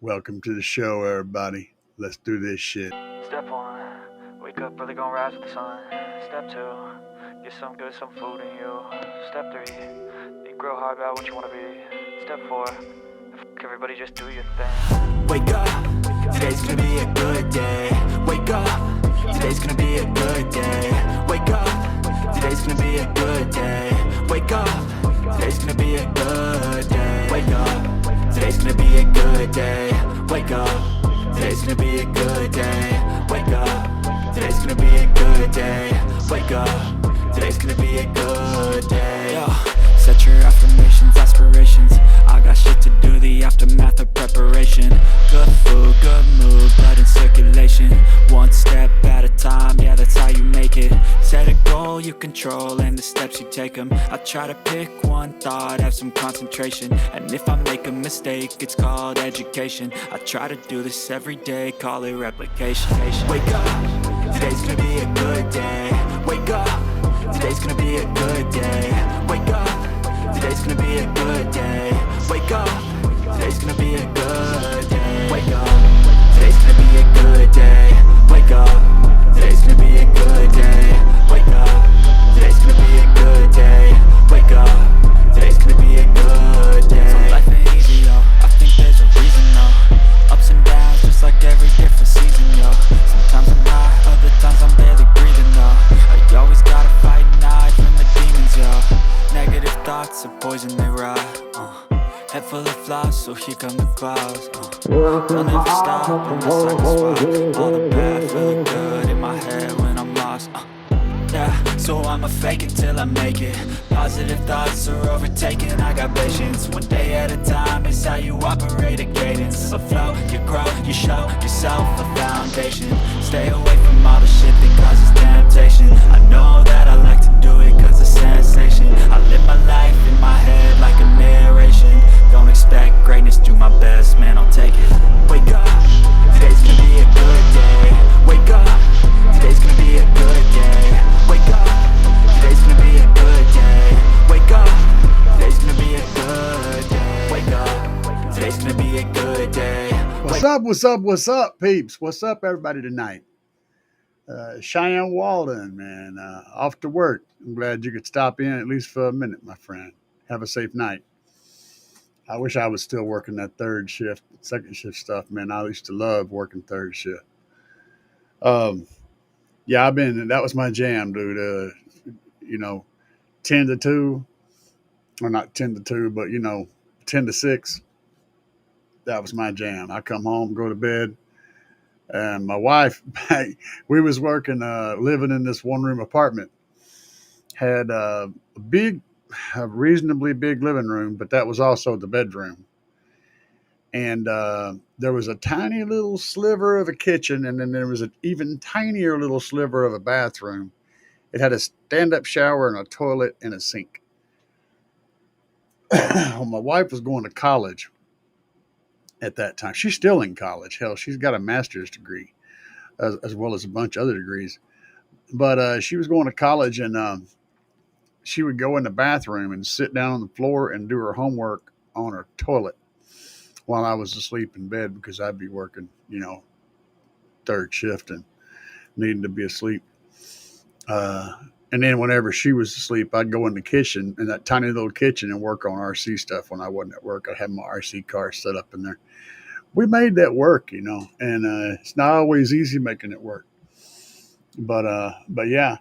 Welcome to the show, everybody. Let's do this shit. Step one, wake up early, gonna rise with the sun. Step two, get some good, some food in you. Step three, think real hard about what you wanna be. Step four, everybody just do your thing. Wake up, today's gonna be a good day. Wake up, today's gonna be a good day. Wake up, today's gonna be a good day. Wake up, today's gonna be a good day. Wake up, today's gonna be a good day. Wake up, today's gonna be a good day. Wake up, today's gonna be a good day. Wake up, today's gonna be a good day. Yo, set your affirmations, aspirations. I got shit to do, the aftermath of preparation. Good food, good mood, blood in circulation. One step at a time, yeah, that's how you make it. Set a goal you control and the steps you take them. I try to pick one thought, have some concentration. And if I make a mistake, it's called education. I try to do this every day, call it replication. Wake up, today's gonna be a good day. Wake up, today's gonna be a good day. Wake up, today's gonna be a good day. Wake up, today's gonna be a good day. Wake up, today's gonna be a good day. Wake up, today's gonna be a good day. Wake up, today's gonna be a good day. Wake up, today's gonna be a good day. So life ain't easy, yo, I think there's a reason, though. Ups and downs, just like every different season, yo. Sometimes I'm high, other times I'm barely breathing, though. You always gotta fight and hide from the demons, yo. Negative thoughts are poison, they rot. Head full of flies, so here come the clouds. I'll never stop unless I can swap all the bad, feeling good in my head when I'm lost. Yeah, so I'ma fake it till I make it. Positive thoughts are overtaken, I got patience. One day at a time is how you operate a cadence. A flow, you grow, you show yourself a foundation. Stay away from all the shit that causes temptation. I know that I like to do it cause it's sensation. I live my life in my head like a narration. Don't expect greatness, do my best, man, I'll take it. Wake up, today's gonna be a good day. Wake up, today's gonna be a good day. Wake up, today's gonna be a good day. Wake up, today's gonna be a good day. Wake up, today's gonna be a good day. What's up, peeps? What's up, everybody, tonight? Cheyenne Walden, man, off to work. I'm glad you could stop in at least for a minute, my friend. Have a safe night. I wish I was still working that third shift, second shift stuff, man. I used to love working third shift. Um, yeah, that was my jam, dude. 10 to 2, or not 10 to 2, but 10 to 6. That was my jam. I come home, go to bed, and my wife, we was working, living in this one room apartment, had a reasonably big living room, but that was also the bedroom. And there was a tiny little sliver of a kitchen, and then there was an even tinier little sliver of a bathroom. It had a stand-up shower and a toilet and a sink. Well, my wife was going to college at that time. She's still in college. Hell, she's got a master's degree as well as a bunch of other degrees. But she was going to college, and she would go in the bathroom and sit down on the floor and do her homework on her toilet while I was asleep in bed because I'd be working, third shift and needing to be asleep. And then whenever she was asleep, I'd go in the kitchen, in that tiny little kitchen, and work on RC stuff when I wasn't at work. I'd have my RC car set up in there. We made that work, and it's not always easy making it work. But yeah,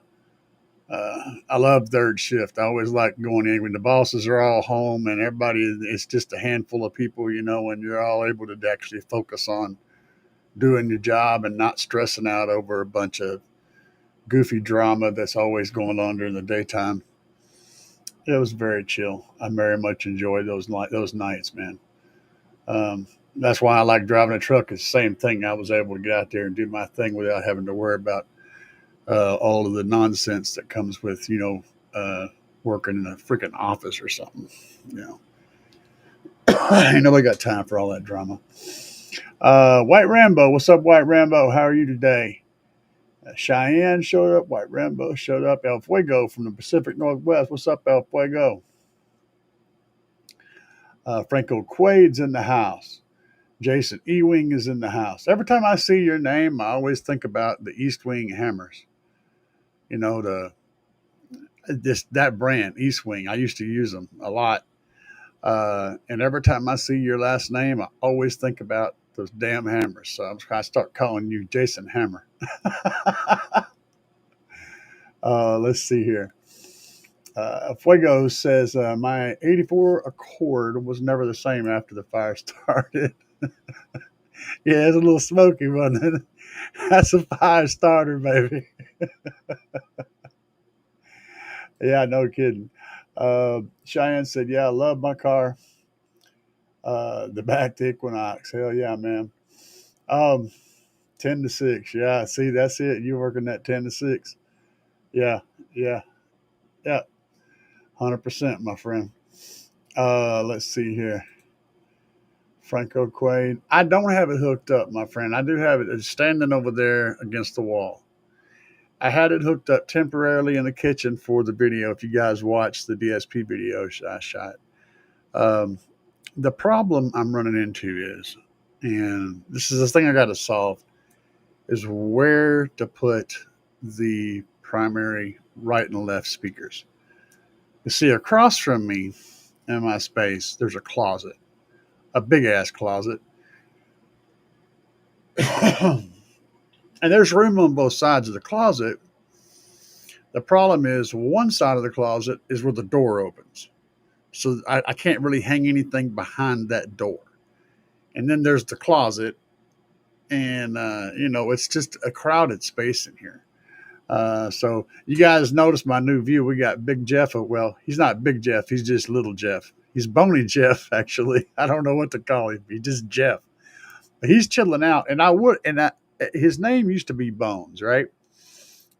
I love third shift. I always like going in when the bosses are all home and everybody, it's just a handful of people, and you're all able to actually focus on doing your job and not stressing out over a bunch of goofy drama that's always going on during the daytime. It was very chill. I very much enjoyed those nights, man. That's why I like driving a truck. It's the same thing. I was able to get out there and do my thing without having to worry about all of the nonsense that comes with, working in a freaking office or something. Ain't nobody got time for all that drama. White Rambo, what's up, White Rambo? How are you today? Cheyenne showed up. White Rambo showed up. El Fuego from the Pacific Northwest. What's up, El Fuego? Franco Quade's in the house. Jason E-Wing is in the house. Every time I see your name, I always think about the East Wing hammers. You know, that brand, East Wing. I used to use them a lot. And every time I see your last name, I always think about those damn hammers. So I'm trying to start calling you Jason Hammer. Let's see here. Fuego says, my 84 Accord was never the same after the fire started. Yeah, it's a little smoky, wasn't it? That's a fire starter, baby. Yeah, no kidding. Cheyenne said, yeah, I love my car. The back to Equinox. Hell yeah, man. Um, 10 to 6. Yeah, see, that's it. You're working that 10 to 6. Yeah, yeah, yeah. 100%, my friend. Let's see here. Franco Quaid. I don't have it hooked up, my friend. I do have it standing over there against the wall. I had it hooked up temporarily in the kitchen for the video. If you guys watched the DSP video I shot, um, the problem I'm running into is, and this is the thing I got to solve, is where to put the primary right and left speakers. You see, across from me in my space, there's a closet, a big ass closet. And there's room on both sides of the closet. The problem is one side of the closet is where the door opens. So I can't really hang anything behind that door. And then there's the closet. And, it's just a crowded space in here. So you guys notice my new view. We got Big Jeff. Well, he's not Big Jeff. He's just Little Jeff. He's Bony Jeff, actually. I don't know what to call him. He's just Jeff. But he's chilling out. His name used to be Bones, right?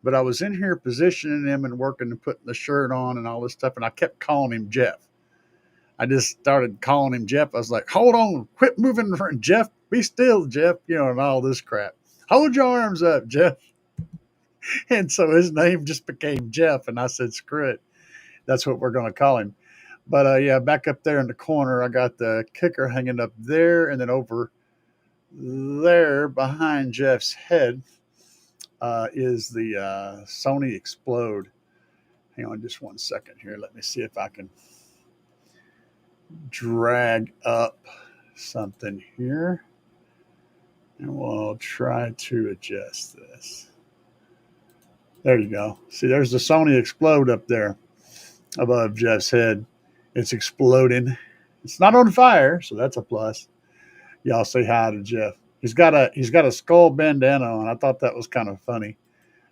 But I was in here positioning him and working and putting the shirt on and all this stuff. And I kept calling him Jeff. I just started calling him Jeff. I was like, hold on, quit moving, Jeff. Be still, Jeff. And all this crap. Hold your arms up, Jeff. And so his name just became Jeff. And I said, screw it. That's what we're going to call him. But yeah, back up there in the corner, I got the kicker hanging up there. And then over there behind Jeff's head is the Sony Explode. Hang on just 1 second here. Let me see if I can drag up something here. And we'll try to adjust this. There you go. See, there's the Sony Explode up there above Jeff's head. It's exploding. It's not on fire, so that's a plus. Y'all say hi to Jeff. He's got a skull bandana on. I thought that was kind of funny.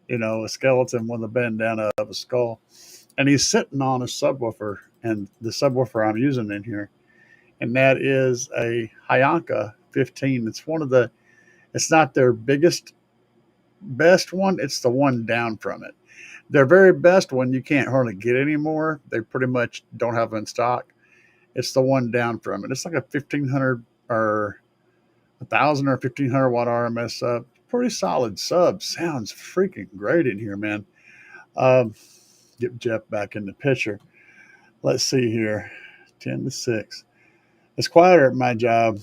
A skeleton with a bandana of a skull. And he's sitting on a subwoofer, and the subwoofer I'm using in here. And that is a Hyanka 15. It's not their best one. It's the one down from it. Their very best one you can't hardly get anymore. They pretty much don't have in stock. It's the one down from it. It's like a 1500 or 1000 or 1500 watt RMS sub. Pretty solid sub. Sounds freaking great in here, man. Get Jeff back in the picture. Let's see here. 10 to 6. It's quieter at my job.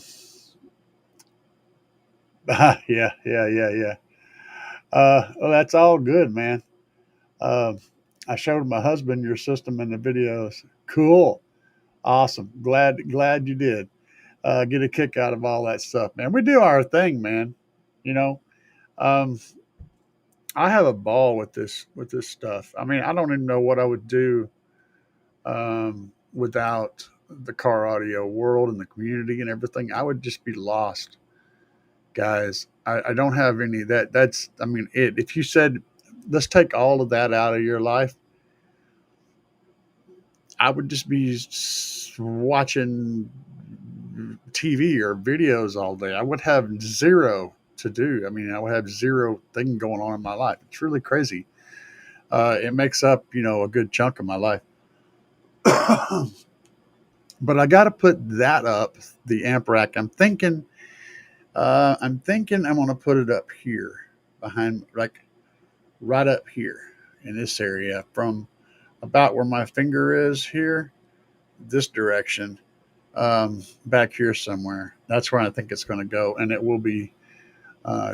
Yeah. Well, that's all good, man. I showed my husband your system in the videos. Cool. Awesome. Glad you did. Get a kick out of all that stuff, man. We do our thing, man. I have a ball with this stuff. I mean, I don't even know what I would do without the car audio world and the community and everything. I would just be lost, guys. I don't have any of that. If you said, let's take all of that out of your life, I would just be watching TV or videos all day. I would have zero to do. I mean, I would have zero thing going on in my life. It's really crazy. It makes up, a good chunk of my life. But I got to put that up, the amp rack. I'm thinking I'm going to put it up here behind, like right up here in this area, from about where my finger is here, this direction. back here somewhere. That's where I think it's going to go, and it will be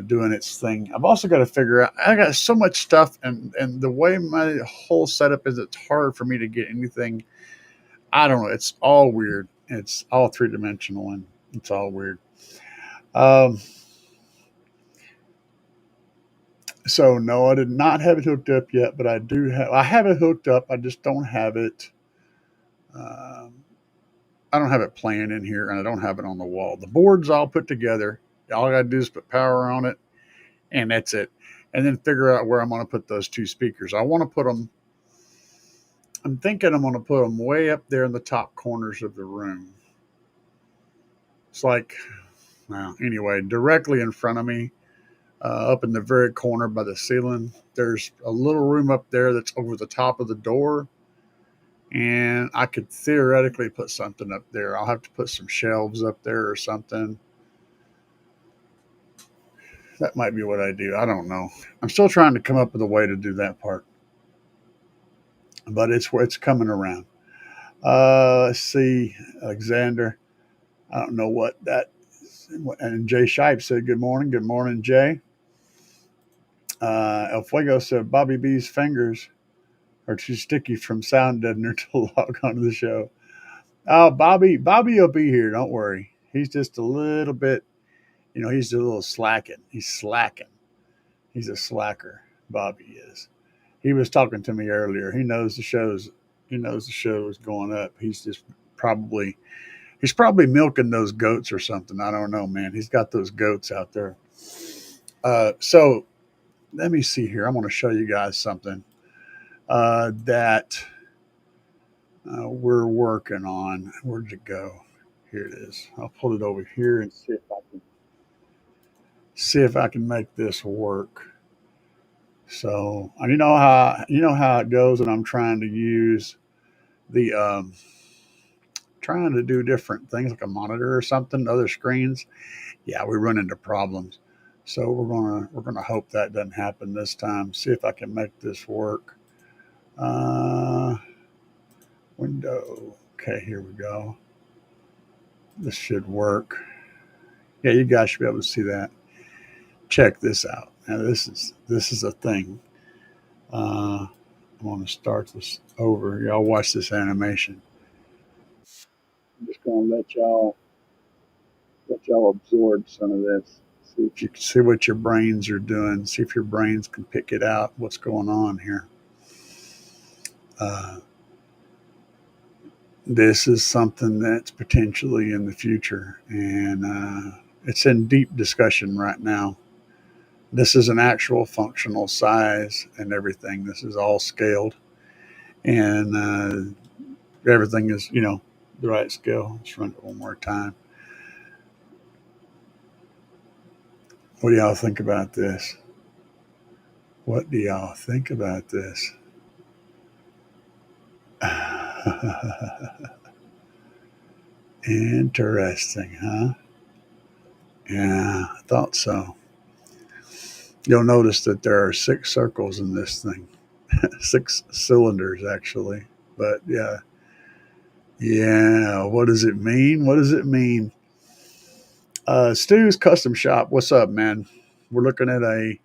doing its thing. I've also got to figure out. I got so much stuff, and the way my whole setup is, it's hard for me to get anything. I don't know. It's all weird. It's all 3 dimensional, and it's all weird. Um, so no, I did not have it hooked up yet, but I do have. I have it hooked up. I just don't have it. Um, I don't have it playing in here, and I don't have it on the wall. The board's all put together. All I got to do is put power on it, and that's it. And then figure out where I'm going to put those 2 speakers. I want to put them. I'm thinking I'm going to put them way up there in the top corners of the room. It's like, well, anyway, directly in front of me, up in the very corner by the ceiling, there's a little room up there that's over the top of the door. And I could theoretically put something up there. I'll have to put some shelves up there or something. That might be what I do. I don't know. I'm still trying to come up with a way to do that part, but it's coming around. Let's see, Alexander. I don't know what that. And Jay Shipe said, "Good morning, good morning, Jay." El Fuego said, "Bobby B's fingers are too sticky from sound deadener to log onto the show." Oh, Bobby will be here. Don't worry. He's just a little bit, he's a little slacking. He's slacking. He's a slacker. Bobby is. He was talking to me earlier. He knows the show's. He knows the show is going up. Probably he's probably milking those goats or something. I don't know, man. He's got those goats out there. So let me see here. I'm going to show you guys something that we're working on. Where'd it go? Here it is. I'll pull it over here and see if I can make this work. So you know how it goes, and I'm trying to use the trying to do different things like a monitor or something, other screens. Yeah, we run into problems. So we're gonna hope that doesn't happen this time. See if I can make this work. Window. Okay, here we go. This should work. Yeah, you guys should be able to see that. Check this out. Now this is a thing. I'm going to start this over. Y'all watch this animation. I'm just going to let y'all absorb some of this. See if you can see what your brains are doing. See if your brains can pick it out. What's going on here? This is something that's potentially in the future, and it's in deep discussion right now. This is an actual functional size and everything. This is all scaled, and everything is, the right scale. Let's run it one more time. What do y'all think about this? What do y'all think about this? Interesting, huh? Yeah, I thought so. You'll notice that there are 6 circles in this thing, 6 cylinders actually. But yeah. What does it mean? What does it mean? Stu's Custom Shop. What's up, man? We're looking at a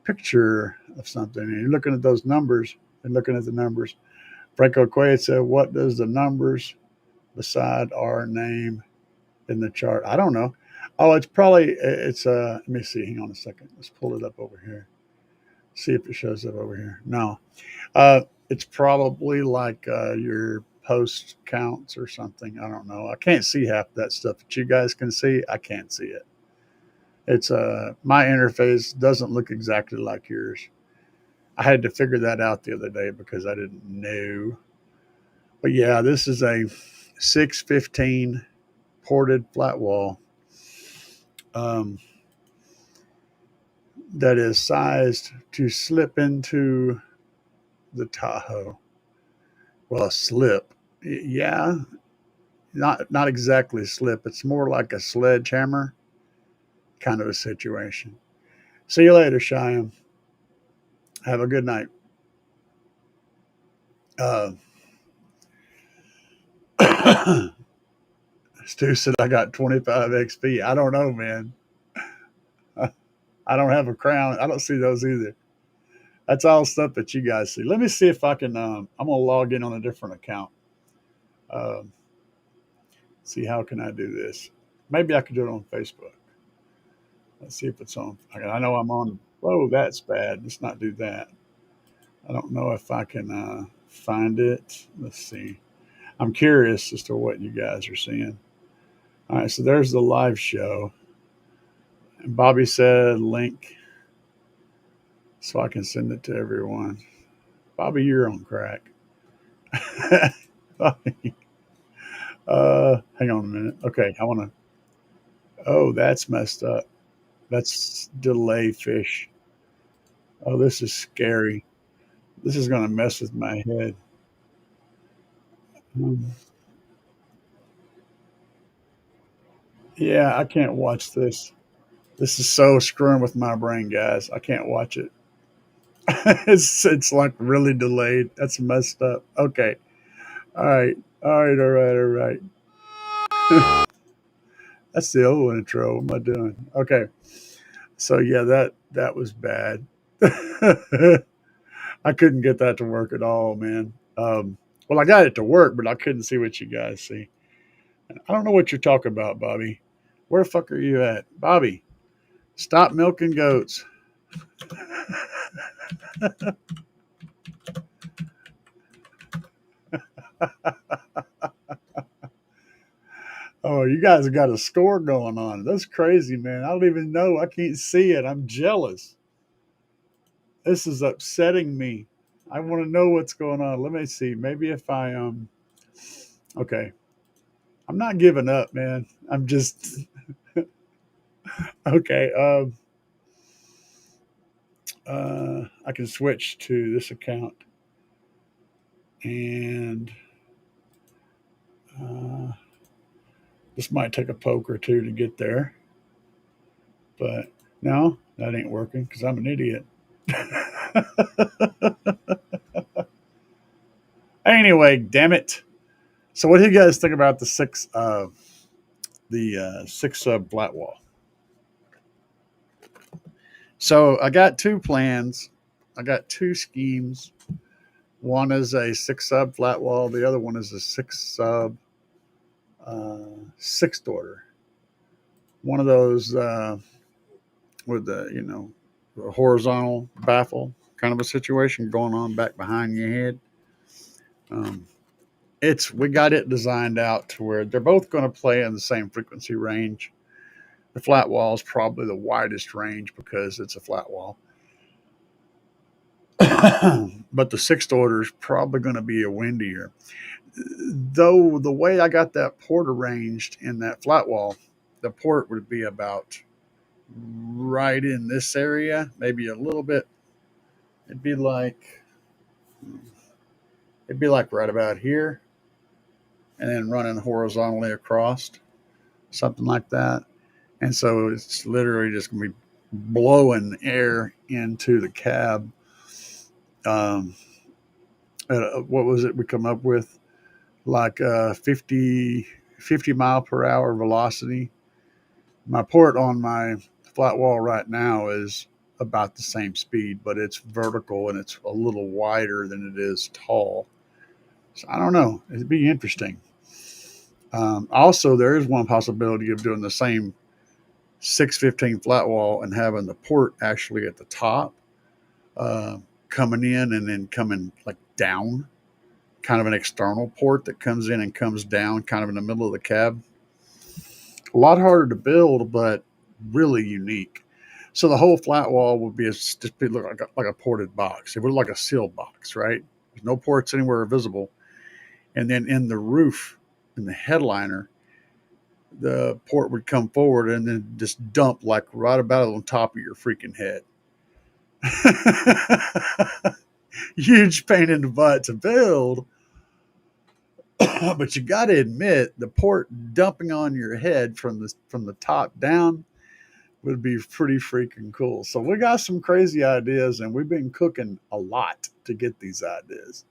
picture of something, and you're looking at those numbers and looking at the numbers. Franco Quaid said, "What does the numbers beside our name in the chart?" I don't know. Oh, it's let me see. Hang on a second. Let's pull it up over here. See if it shows up over here. No. It's probably like your post counts or something. I don't know. I can't see half that stuff that you guys can see. I can't see it. It's my interface doesn't look exactly like yours. I had to figure that out the other day because I didn't know. But yeah, this is a 615 ported flat wall that is sized to slip into the Tahoe. Well, slip. Yeah, not exactly slip. It's more like a sledgehammer kind of a situation. See you later, Cheyenne. Have a good night. Uh, Stu said I got 25 XP. I don't know, man. I don't have a crown. I don't see those either. That's all stuff that you guys see. Let me see if I can. I'm gonna log in on a different account. Um, see how can I do this? Maybe I could do it on Facebook. Let's see if it's on. I know I'm on. Whoa, that's bad. Let's not do that. I don't know if I can find it. Let's see. I'm curious as to what you guys are seeing. All right, so there's the live show. And Bobby said link so I can send it to everyone. Bobby, you're on crack. Bobby, hang on a minute. Okay, I want to. Oh, that's messed up. That's delay fish. Oh, this is scary. This is going to mess with my head. Um, yeah, I can't watch this. This is so screwing with my brain, guys. I can't watch it. It's like really delayed. That's messed up. Okay. All right. All right. All right. All right. That's the old intro. What am I doing? Okay. So yeah, that was bad. I couldn't get that to work at all, man. Well, I got it to work, but I couldn't see what you guys see. I don't know what you're talking about, Bobby. Where the fuck are you at, Bobby? Stop milking goats. Oh, you guys got a score going on. That's crazy, man. I don't even know. I can't see it. I'm jealous. This is upsetting me. I want to know what's going on. Let me see. Maybe if I okay. I'm not giving up, man. I'm just okay. I can switch to this account and uh, this might take a poke or two to get there, but no, that ain't working because I'm an idiot. Anyway, damn it. So, what do you guys think about the six sub flat wall? So, I got two plans. I got two schemes. One is a six sub flat wall. The other one is a six sub sixth order. One of those with the the horizontal baffle kind of a situation going on back behind your head. Um, we got it designed out to where they're both going to play in the same frequency range. The flat wall is probably the widest range because it's a flat wall. But the sixth order is probably going to be a windier. Though the way I got that port arranged in that flat wall, the port would be about right in this area, maybe a little bit. It'd be like right about here, and then running horizontally across, something like that. And so it's literally just going to be blowing air into the cab. Um, what was it we come up with? Like 50 mile per hour velocity. My port on my flat wall right now is about the same speed, but it's vertical and it's a little wider than it is tall. So I don't know. It'd be interesting. Also, there is one possibility of doing the same 615 flat wall and having the port actually at the top, coming in and then coming like down, kind of an external port that comes in and comes down kind of in the middle of the cab. A lot harder to build, but really unique. So the whole flat wall would be just be look like a ported box. It would look like a sealed box, right? There's no ports anywhere visible. And then in the roof, in the headliner, the port would come forward and then just dump like right about on top of your freaking head. Huge pain in the butt to build. But you got to admit, the port dumping on your head from the top down would be pretty freaking cool. So we got some crazy ideas, and we've been cooking a lot to get these ideas.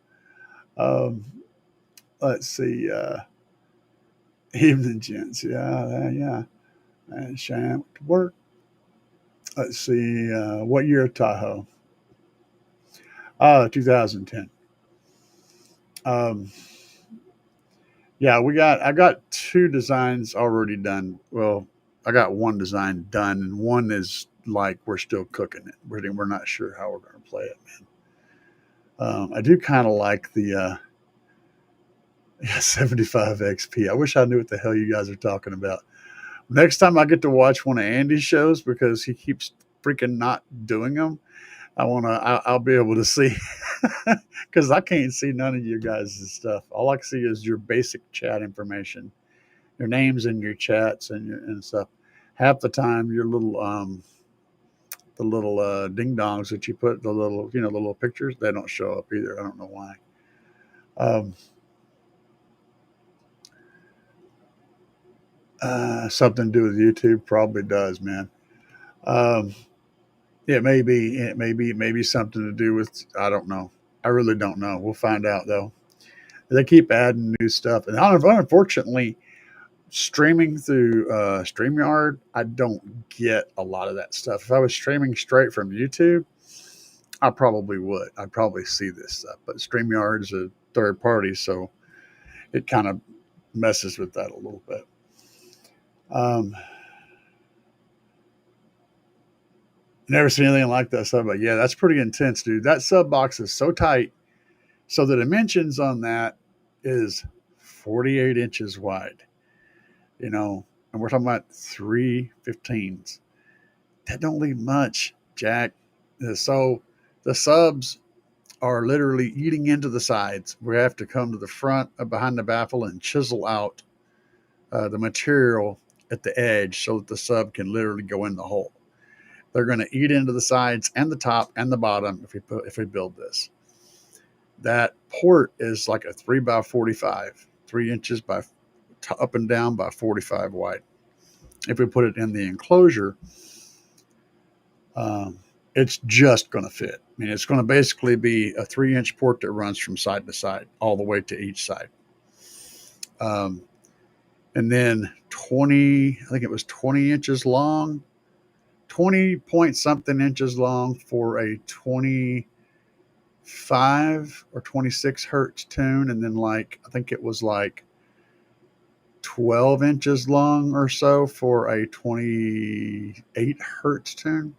Let's see. Evening, gents. Yeah. And Sham to work. Let's see. What year Tahoe? 2010. Um, yeah, I got two designs already done. Well, I got one design done, and one is like we're still cooking it. We're not sure how we're going to play it, man. I do kind of like the 75 XP. I wish I knew what the hell you guys are talking about. Next time I get to watch one of Andy's shows because he keeps freaking not doing them, I'll be able to see because I can't see none of you guys' stuff. All I can see is your basic chat information, your names and your chats and stuff. Half the time, your little the little ding dongs that you put the little the little pictures, they don't show up either. I don't know why. Um, Something to do with YouTube probably does, man. Um, it may be something to do with I don't know. I really don't know. We'll find out though. They keep adding new stuff, and unfortunately, streaming through StreamYard, I don't get a lot of that stuff. If I was streaming straight from YouTube, I probably would. I'd probably see this stuff. But StreamYard is a third party, so it kind of messes with that a little bit. Um, Never seen anything like that sub. But yeah, that's pretty intense, dude. That sub box is so tight. So the dimensions on that is 48 inches wide. And we're talking about 315s. That don't leave much, Jack. So the subs are literally eating into the sides. We have to come to the front behind the baffle and chisel out the material at the edge so that the sub can literally go in the hole. They're going to eat into the sides and the top and the bottom if we build this. That port is like a 3x45, 3 inches by up and down by 45 wide. If we put it in the enclosure, it's just going to fit. I mean, it's going to basically be a 3-inch port that runs from side to side, all the way to each side. And then I think it was 20 inches long, 20 point something inches long for a 25 or 26 hertz tune. And then I think it was like 12 inches long or so for a 28 hertz tune.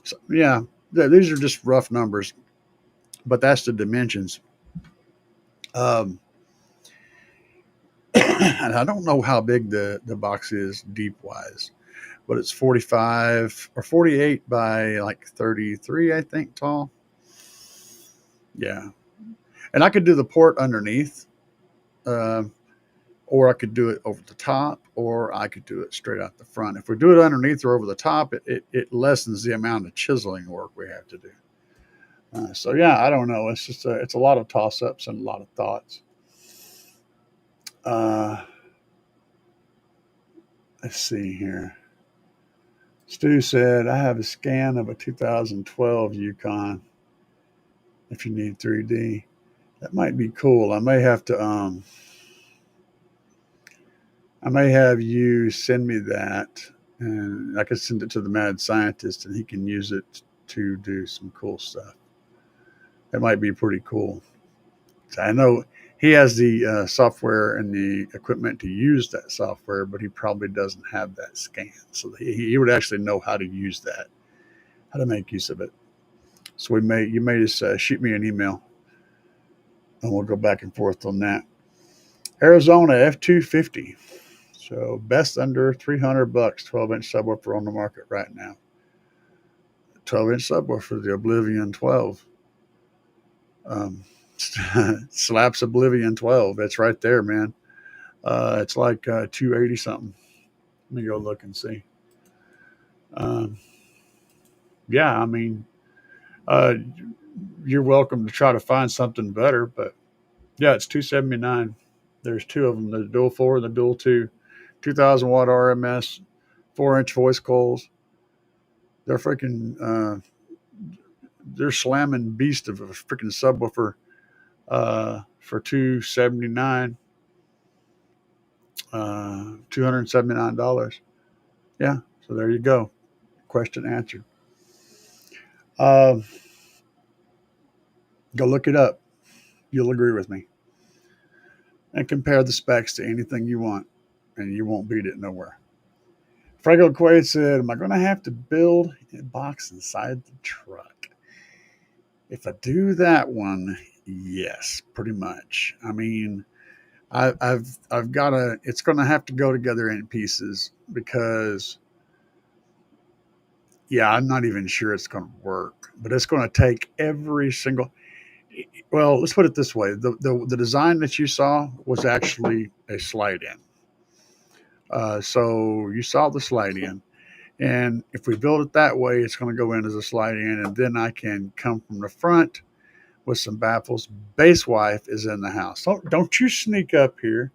So, yeah, these are just rough numbers, but that's the dimensions. And I don't know how big the box is deep wise, but it's 45 or 48 by like 33, I think, tall. Yeah. And I could do the port underneath, or I could do it over the top, or I could do it straight out the front. If we do it underneath or over the top, it lessens the amount of chiseling work we have to do. So yeah, I don't know. It's just it's a lot of toss ups and a lot of thoughts. Let's see here. Stu said, I have a scan of a 2012 Yukon if you need 3D. That might be cool. I may have you send me that, and I can send it to the mad scientist, and he can use it to do some cool stuff. That might be pretty cool. So I know he has the software and the equipment to use that software, but he probably doesn't have that scan. So he would actually know how to use that, how to make use of it. So you may just shoot me an email, and we'll go back and forth on that. Arizona F250. So best under $300, 12-inch subwoofer on the market right now. 12-inch subwoofer, the Oblivion 12. Slapz Oblivion 12. It's right there, man. It's like 280 something. Let me go look and see. Yeah, I mean, you're welcome to try to find something better, but yeah, it's 279. There's two of them, the dual 4 and the dual 2. 2,000 watt RMS, 4-inch voice coils. They're freaking, they're slamming beast of a freaking subwoofer for 279. $279. Yeah, so there you go. Question answered. Uh, Go look it up. You'll agree with me. And compare the specs to anything you want, and you won't beat it nowhere. Franco Quaid said, am I going to have to build a box inside the truck? If I do that one, yes, pretty much. I mean, I've got to. It's going to have to go together in pieces because, yeah, I'm not even sure it's going to work. But it's going to take every single. Well, let's put it this way: the design that you saw was actually a slide in. So you saw the slide in. And if we build it that way, it's going to go in as a slide in, and then I can come from the front with some baffles. Base wife is in the house. Don't you sneak up here.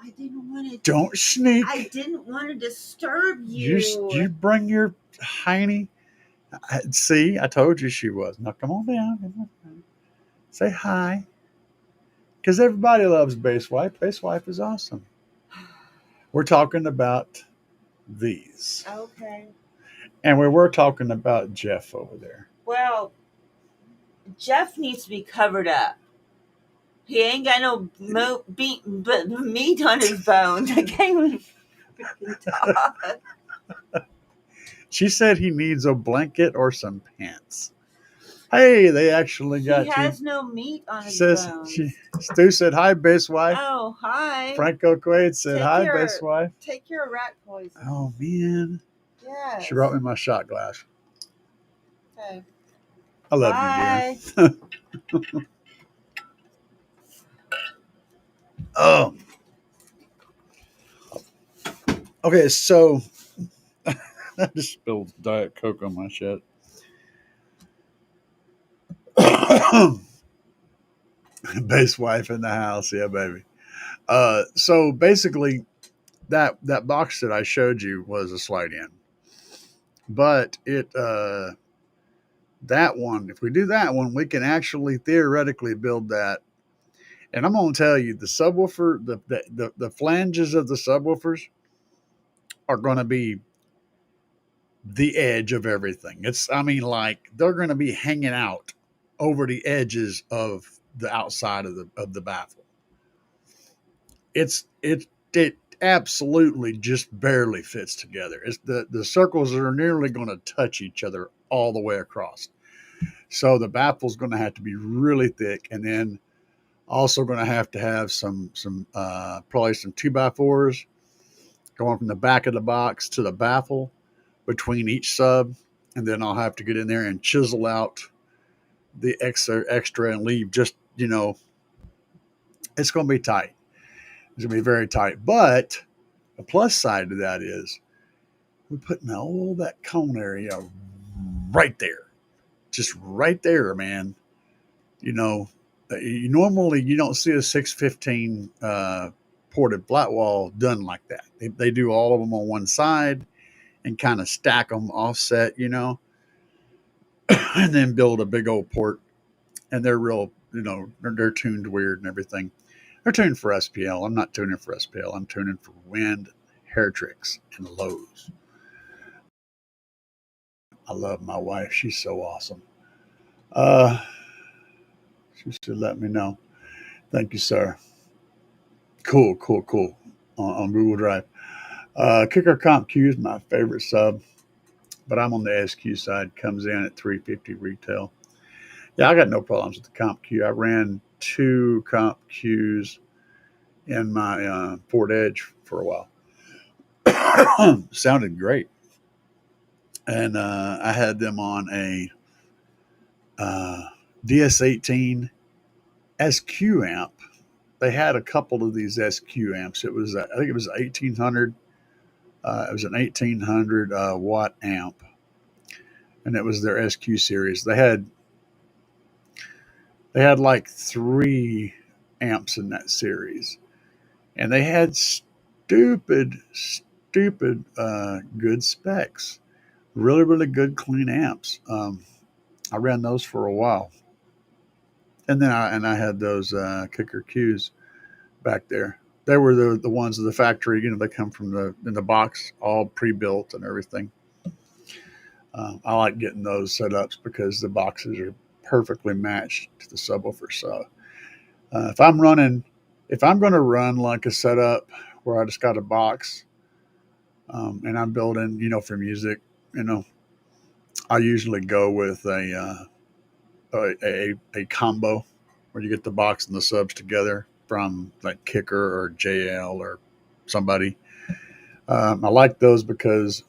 I didn't want to. Don't sneak. I didn't want to disturb you. You bring your hiney. See, I told you she was. Now come on down. Say hi. Because everybody loves base wife. Base wife is awesome. We're talking about these. Okay. And we were talking about Jeff over there. Well, Jeff needs to be covered up. He ain't got no meat on his bones. I can't even freaking talk. She said he needs a blanket or some pants. Hey, they actually got you. He has no meat on his bones. Stu said, hi, base wife. Oh, hi. Franco Quaid said, hi, base wife. Take your rat poison. Oh, man. Yes. She brought me my shot glass. Okay. I love you, dear. Oh. Okay, so I just spilled Diet Coke on my shit. Base wife in the house, yeah, baby. So basically, that box that I showed you was a slide in, but that one, if we do that one, we can actually theoretically build that. And I'm gonna tell you, the subwoofer, the flanges of the subwoofers are gonna be the edge of everything. I mean, like they're gonna be hanging out over the edges of the outside of the baffle. It absolutely just barely fits together. It's the circles are nearly going to touch each other all the way across. So the baffle's going to have to be really thick, and then also going to have some probably some 2x4s going from the back of the box to the baffle between each sub, and then I'll have to get in there and chisel out the extra and leave just, it's going to be tight. It's going to be very tight. But the plus side to that is we're putting all that cone area right there. Just right there, man. Normally you don't see a 615 ported flat wall done like that. They do all of them on one side and kind of stack them offset, and then build a big old port. And they're real, they're tuned weird and everything. They're tuned for SPL. I'm not tuning for SPL. I'm tuning for wind, hair tricks, and lows. I love my wife. She's so awesome. She should let me know. Thank you, sir. Cool. On Google Drive. Kicker Comp Q is my favorite sub, but I'm on the SQ side. Comes in at $350 retail. Yeah, I got no problems with the Comp Q. I ran 2 Comp Qs in my Ford Edge for a while. Sounded great. And I had them on a DS18 SQ amp. They had a couple of these SQ amps. I think it was 1800. It was an 1800 watt amp, and it was their SQ series. They had like 3 amps in that series, and they had stupid good specs. Really, really good clean amps. I ran those for a while, and then I had those Kicker Qs back there. they were the ones of the factory. They come from in the box, all pre-built and everything. I like getting those setups because the boxes are perfectly matched to the subwoofer. So if I'm going to run like a setup where I just got a box and I'm building, for music, I usually go with a combo where you get the box and the subs together from like Kicker or JL or somebody. I like those because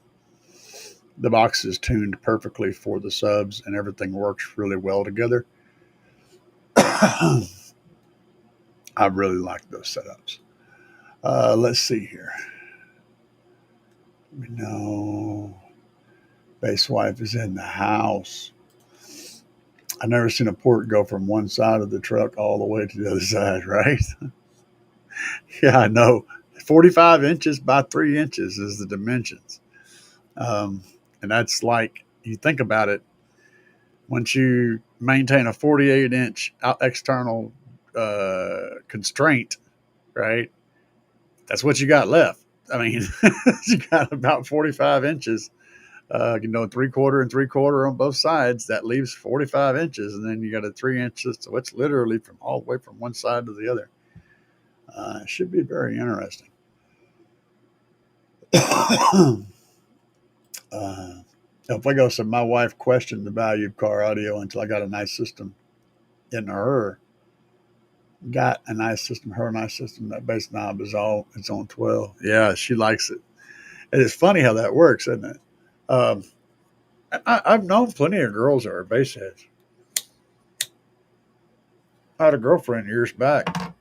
the box is tuned perfectly for the subs and everything works really well together. I really like those setups. Let's see here. No, Bass Wife is in the house. I've never seen a port go from one side of the truck all the way to the other side, right? Yeah, I know. 45 inches by 3 inches is the dimensions. And that's like, you think about it, once you maintain a 48-inch external constraint, right? That's what you got left. I mean, you got about 45 inches, 3/4 and 3/4 on both sides. That leaves 45 inches. And then you got a 3 inches. So it's literally from all the way from one side to the other. It should be very interesting. Fuego said, my wife questioned the value of car audio until I got a nice system in her. Got a nice system, her nice system. That bass knob is it's on 12. Yeah, she likes it. And it's funny how that works, isn't it? I've known plenty of girls that are bass heads. I had a girlfriend years back,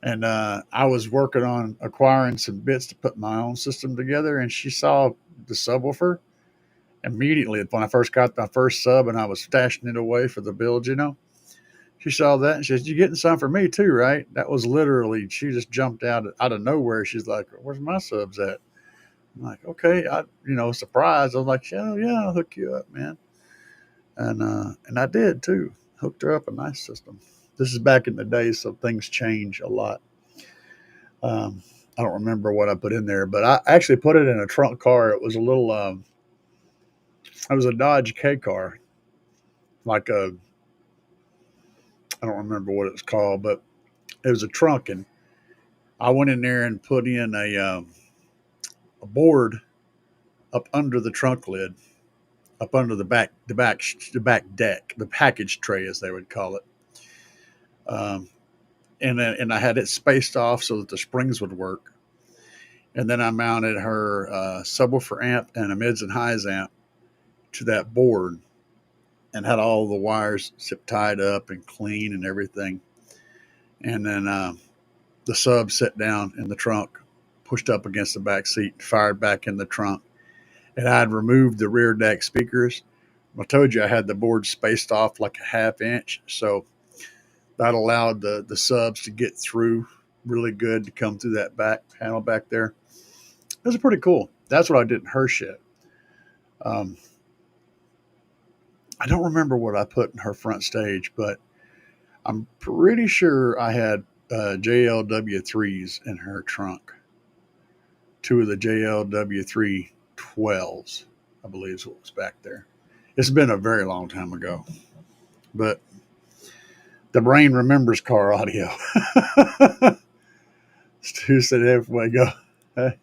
and I was working on acquiring some bits to put my own system together, and she saw the subwoofer immediately when I first got my first sub and I was stashing it away for the build, She saw that and she said, "You getting some for me too, right?" That was literally, she just jumped out of nowhere. She's like, "Where's my subs at?" I'm like, "Okay," surprised. I was like, yeah, I'll hook you up, man. And I did too. Hooked her up a nice system. This is back in the day, so things change a lot. I don't remember what I put in there, but I actually put it in a trunk car. It was it was a Dodge K car, like I don't remember what it was called, but it was a trunk, and I went in there and put in a board up under the trunk lid, up under the back deck, the package tray as they would call it. And I had it spaced off so that the springs would work. And then I mounted her subwoofer amp and a mids and highs amp to that board, and had all the wires zip tied up and clean and everything. And then the sub set down in the trunk, pushed up against the back seat, fired back in the trunk. And I had removed the rear deck speakers. I told you I had the board spaced off like a 1/2 inch. So that allowed the subs to get through really good, to come through that back panel back there. It was pretty cool. That's what I did in her shit. I don't remember what I put in her front stage, but I'm pretty sure I had JLW3s in her trunk. 2 of the JLW3 12s, I believe is what was back there. It's been a very long time ago, but the brain remembers car audio. Stu said, "Halfway go, hey,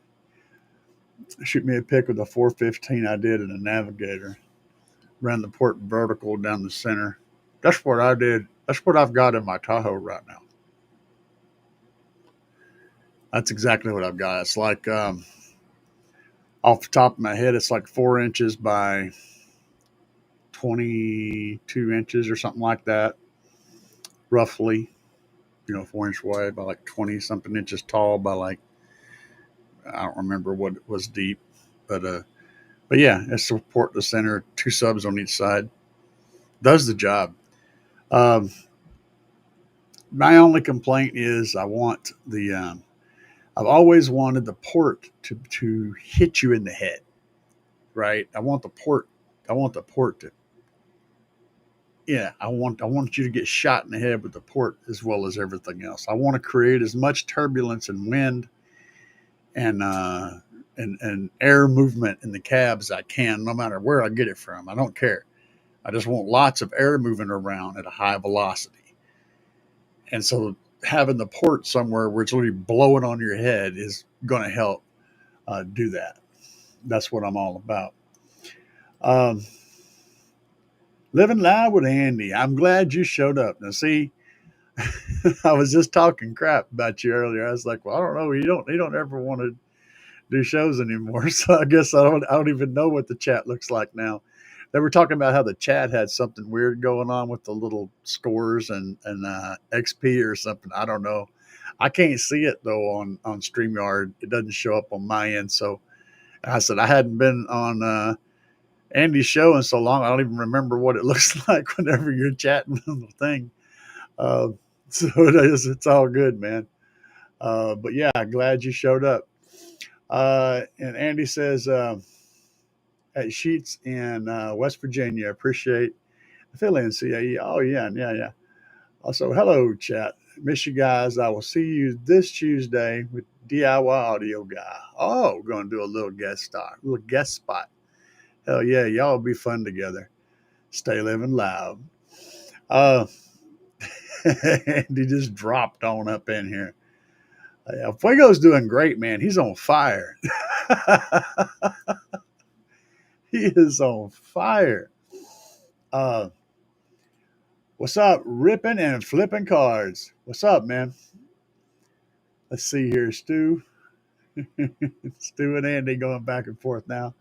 shoot me a pic with a 415 I did in a Navigator. Ran the port vertical down the center." That's what I did. That's what I've got in my Tahoe right now. That's exactly what I've got. It's like, off the top of my head, it's like 4 inches by 22 inches or something like that, roughly. 4-inch wide by like 20 something inches tall by like, I don't remember what it was deep, but yeah, it's support the center, 2 subs on each side. Does the job. My only complaint is I've always wanted the port to hit you in the head, right? I want the port to yeah, I want you to get shot in the head with the port as well as everything else. I want to create as much turbulence and wind and and air movement in the cab as I can, no matter where I get it from. I don't care. I just want lots of air moving around at a high velocity. And so having the port somewhere where it's literally blowing on your head is going to help do that. That's what I'm all about. Um, Living live with Andy. I'm glad you showed up. Now, see, I was just talking crap about you earlier. I was like, well, I don't know. You don't ever want to do shows anymore. So I guess I don't even know what the chat looks like now. They were talking about how the chat had something weird going on with the little scores and XP or something. I don't know. I can't see it though on StreamYard. It doesn't show up on my end. So I said I hadn't been on Andy's show in so long. I don't even remember what it looks like whenever you're chatting on the thing. Uh, so it's all good, man. But yeah, glad you showed up. And Andy says, at Sheets in West Virginia, appreciate the fill-in CAE. Oh, yeah, yeah, yeah. Also, hello, chat. Miss you guys. I will see you this Tuesday with DIY Audio Guy. Oh, we're going to do a little guest spot. Hell yeah, y'all will be fun together. Stay living loud. Uh, Andy just dropped on up in here. Fuego's doing great, man. He's on fire. He is on fire. What's up, ripping and flipping cards? What's up, man? Let's see here, Stu. Stu and Andy going back and forth now.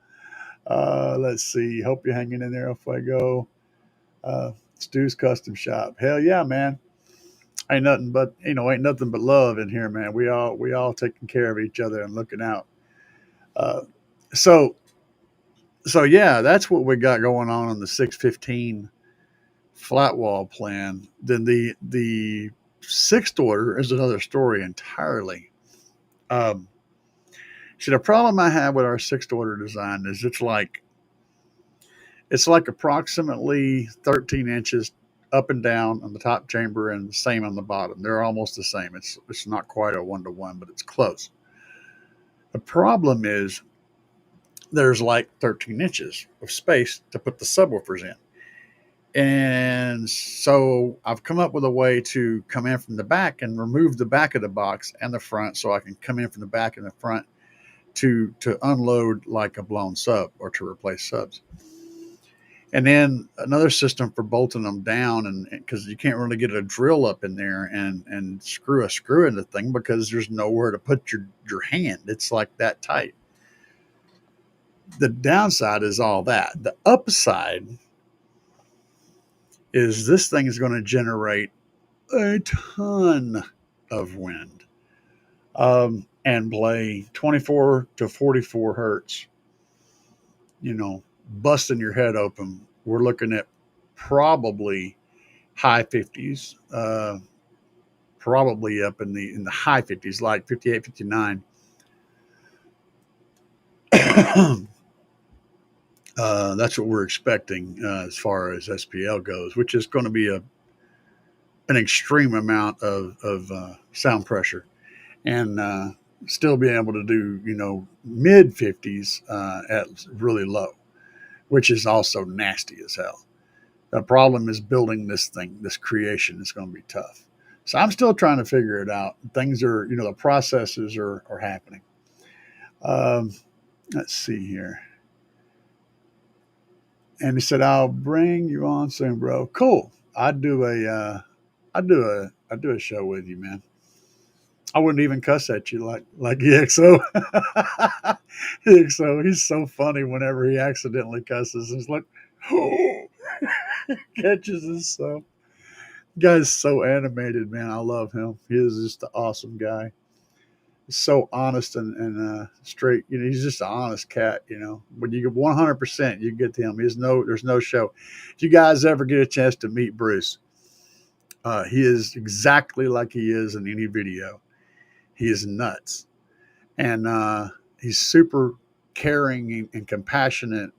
Let's see. Hope you're hanging in there, Fuego. Stu's Custom Shop. Hell yeah, man. Ain't nothing but love in here, man. We all taking care of each other and looking out. Uh, so yeah, that's what we got going on the 615 flat wall plan. Then the sixth order is another story entirely. See, the problem I have with our sixth order design is it's like approximately 13 inches up and down on the top chamber and the same on the bottom. They're almost the same. It's not quite a 1-to-1, but it's close. The problem is there's like 13 inches of space to put the subwoofers in. And so I've come up with a way to come in from the back and remove the back of the box and the front, so I can come in from the back and the front to unload like a blown sub or to replace subs. And then another system for bolting them down, and because you can't really get a drill up in there and screw a screw in the thing because there's nowhere to put your hand. It's like that tight. The downside is all that. The upside is this thing is going to generate a ton of wind and play 24 to 44 hertz, busting your head open. We're looking at probably high 50s, probably up in the high 50s, like 58, 59. That's what we're expecting as far as SPL goes, which is going to be an extreme amount of sound pressure, and still being able to do mid 50s at really low, which is also nasty as hell. The problem is building this creation is going to be tough. So I'm still trying to figure it out. Things are, the processes are happening. Let's see here. And he said, "I'll bring you on soon, bro." Cool. I'd do a show with you, man. I wouldn't even cuss at you like EXO. EXO, he's so funny whenever he accidentally cusses. He's like, oh, catches himself. Guy's so animated, man. I love him. He is just an awesome guy. He's so honest and straight. He's just an honest cat. When you get 100%, you get to him. There's no show. If you guys ever get a chance to meet Bruce, he is exactly like he is in any video. He is nuts, and he's super caring and compassionate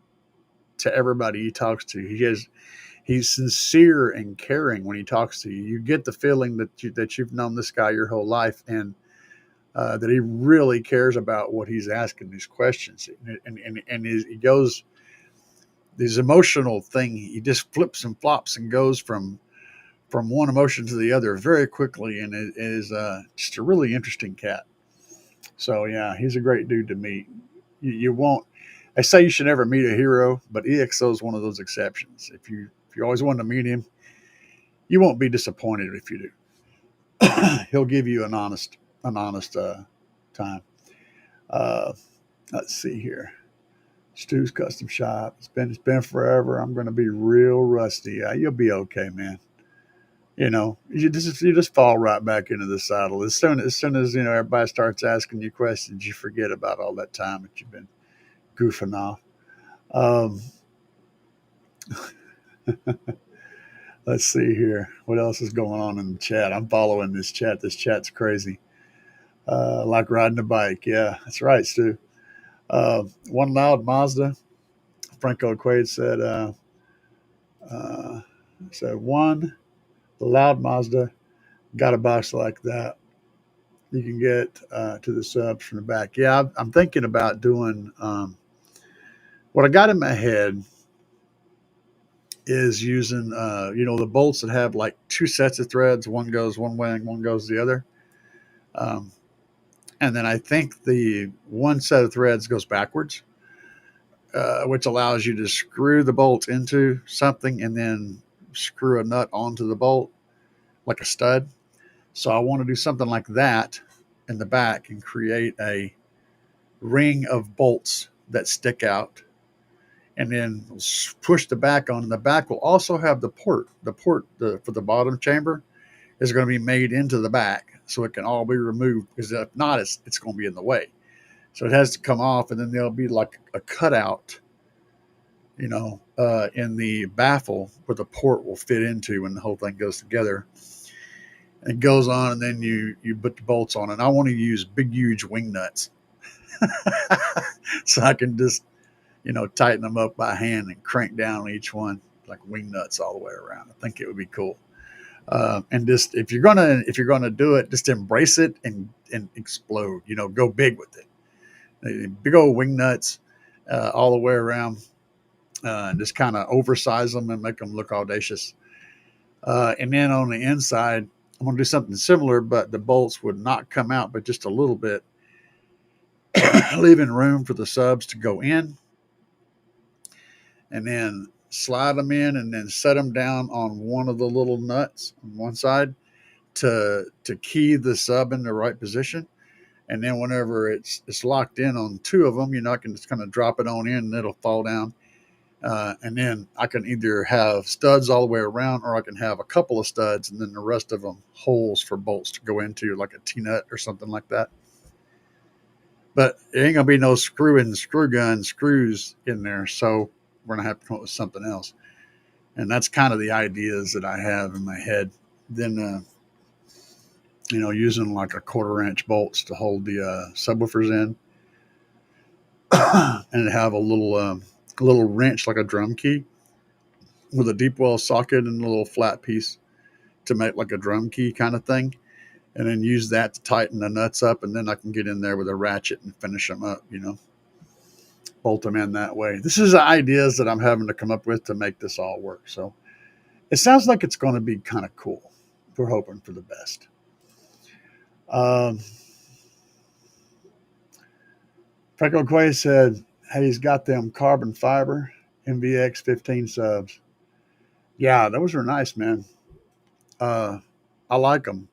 to everybody he talks to. He He's sincere and caring when he talks to you. You get the feeling that you've known this guy your whole life, and that he really cares about what he's asking these questions. And he goes, this emotional thing, he just flips and flops and goes from one emotion to the other very quickly, and it is just a really interesting cat. So yeah, he's a great dude to meet. You won't. I say you should never meet a hero, but EXO is one of those exceptions. If you always wanted to meet him, you won't be disappointed if you do. He'll give you an honest time. Uh, let's see here. Stu's Custom Shop. It's been forever. I'm going to be real rusty. You'll be okay, man. You just fall right back into the saddle. As soon as everybody starts asking you questions, you forget about all that time that you've been goofing off. Let's see here. What else is going on in the chat? I'm following this chat. This chat's crazy. Like riding a bike. Yeah, that's right, Stu. One loud Mazda. Franco Quaid said one loud Mazda got a box like that. You can get to the subs from the back. Yeah, I'm thinking about doing what I got in my head is using the bolts that have like two sets of threads. One goes one way and one goes the other. And then I think the one set of threads goes backwards, which allows you to screw the bolt into something and then screw a nut onto the bolt like a stud. So I want to do something like that in the back and create a ring of bolts that stick out, and then push the back on. And the back will also have the port. For the bottom chamber is going to be made into the back, so it can all be removed, because if not, it's going to be in the way. So it has to come off, and then there'll be like a cutout, in the baffle where the port will fit into when the whole thing goes together. And it goes on, and then you put the bolts on. And I want to use big, huge wing nuts, so I can just tighten them up by hand and crank down on each one like wing nuts all the way around. I think it would be cool. And just if you're gonna do it, just embrace it and explode. Go big with it. Big old wing nuts all the way around, and just kind of oversize them and make them look audacious. And then on the inside, I'm gonna do something similar, but the bolts would not come out, but just a little bit, leaving room for the subs to go in, and then slide them in, and then set them down on one of the little nuts on one side to key the sub in the right position. And then whenever it's locked in on two of them, I can just kind of drop it on in and it'll fall down. And then I can either have studs all the way around, or I can have a couple of studs and then the rest of them holes for bolts to go into, like a T-nut or something like that. But it ain't going to be no screw gun screws in there, so we're going to have to come up with something else. And that's kind of the ideas that I have in my head. Then, using like a 1/4-inch bolts to hold the subwoofers in, and have a little wrench like a drum key with a deep well socket and a little flat piece to make like a drum key kind of thing. And then use that to tighten the nuts up, and then I can get in there with a ratchet and finish them up, bolt them in that way. This is the ideas that I'm having to come up with to make this all work. So it sounds like it's going to be kind of cool. We're hoping for the best. Franco Quay said, hey, he's got them carbon fiber MVX 15 subs. Yeah, those are nice, man. I like them.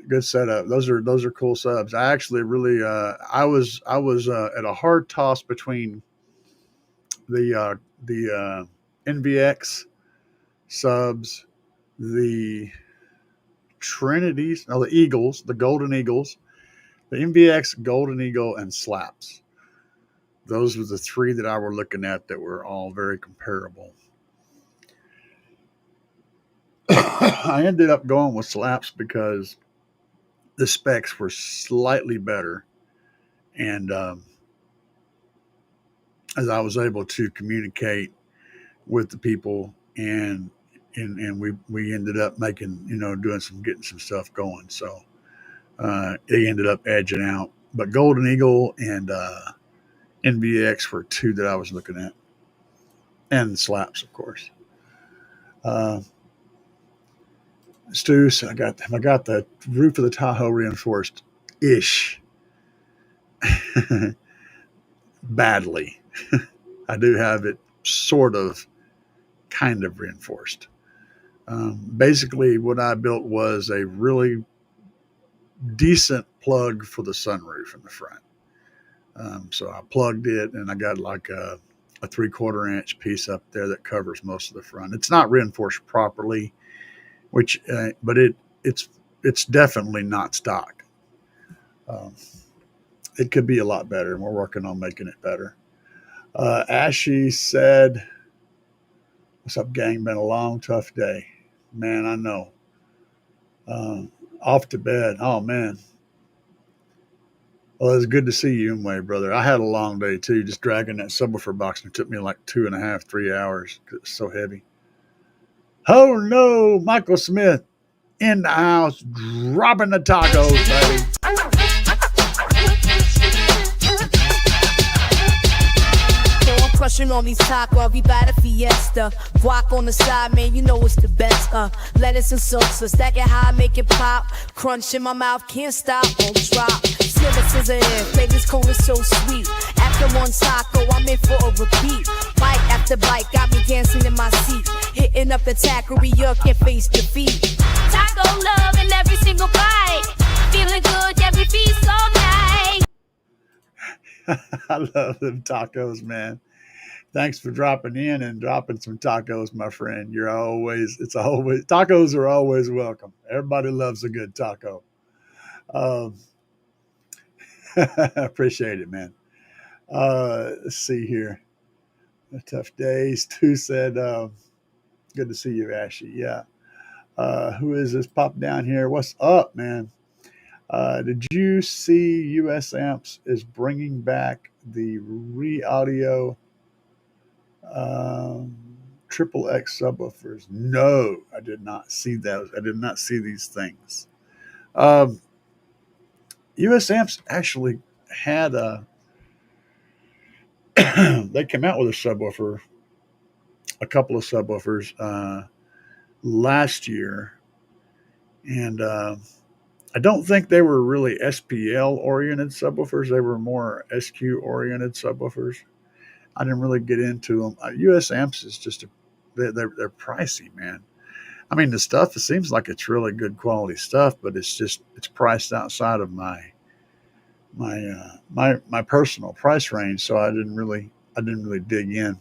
Good setup. Those are cool subs. I actually really I was at a hard toss between the NVX subs, the Trinities, the Eagles, the Golden Eagles, the NVX, Golden Eagle, and Slapz. Those were the three that I were looking at that were all very comparable. I ended up going with Slapz because the specs were slightly better, and as I was able to communicate with the people, and we ended up making, getting some stuff going. So they ended up edging out. But Golden Eagle and NVX were two that I was looking at, and Slapz, of course. Uh, Stu, so I got the roof of the Tahoe reinforced ish badly. I do have it sort of kind of reinforced. Basically, what I built was a really decent plug for the sunroof in the front. So I plugged it, and I got like a 3/4 inch piece up there that covers most of the front. It's not reinforced properly, but it's definitely not stock. Um, it could be a lot better, and we're working on making it better. Ashy said, "What's up, gang? Been a long, tough day, man. I know. Off to bed. Oh man. Well, it's good to see you, anyway, brother. I had a long day too, just dragging that subwoofer box, and it took me like 2.5, 3 hours because it's so heavy." Oh no, Michael Smith in the house, dropping the tacos, baby. Crushing on these tacos, we buy the Fiesta. Guac on the side, man, you know it's the best. Lettuce and salsa, stack it high, make it pop. Crunch in my mouth, can't stop, won't drop. Scissor, scissor in, flavor's cold is so sweet. After one taco, I'm in for a repeat. Bite after bite, got me dancing in my seat. Hitting up the taqueria, can't face defeat. Taco love in every single bite. Feeling good, every feast all night. I love them tacos, man. Thanks for dropping in and dropping some tacos, my friend. Tacos are always welcome. Everybody loves a good taco. Um, Appreciate it, man. Let's see here. Tough days. Stu said, good to see you, Ashy. Yeah. Who is this pop down here? What's up, man? Did you see US Amps is bringing back the re-audio triple X subwoofers? No, I did not see those. I did not see these things. US Amps actually had they came out with a couple of subwoofers last year, and I don't think they were really SPL oriented subwoofers. They were more SQ oriented subwoofers. I didn't really get into them. US Amps is just they're pricey, man. I mean, the stuff, it seems like it's really good quality stuff, but it's priced outside of my personal price range, so I didn't really dig in.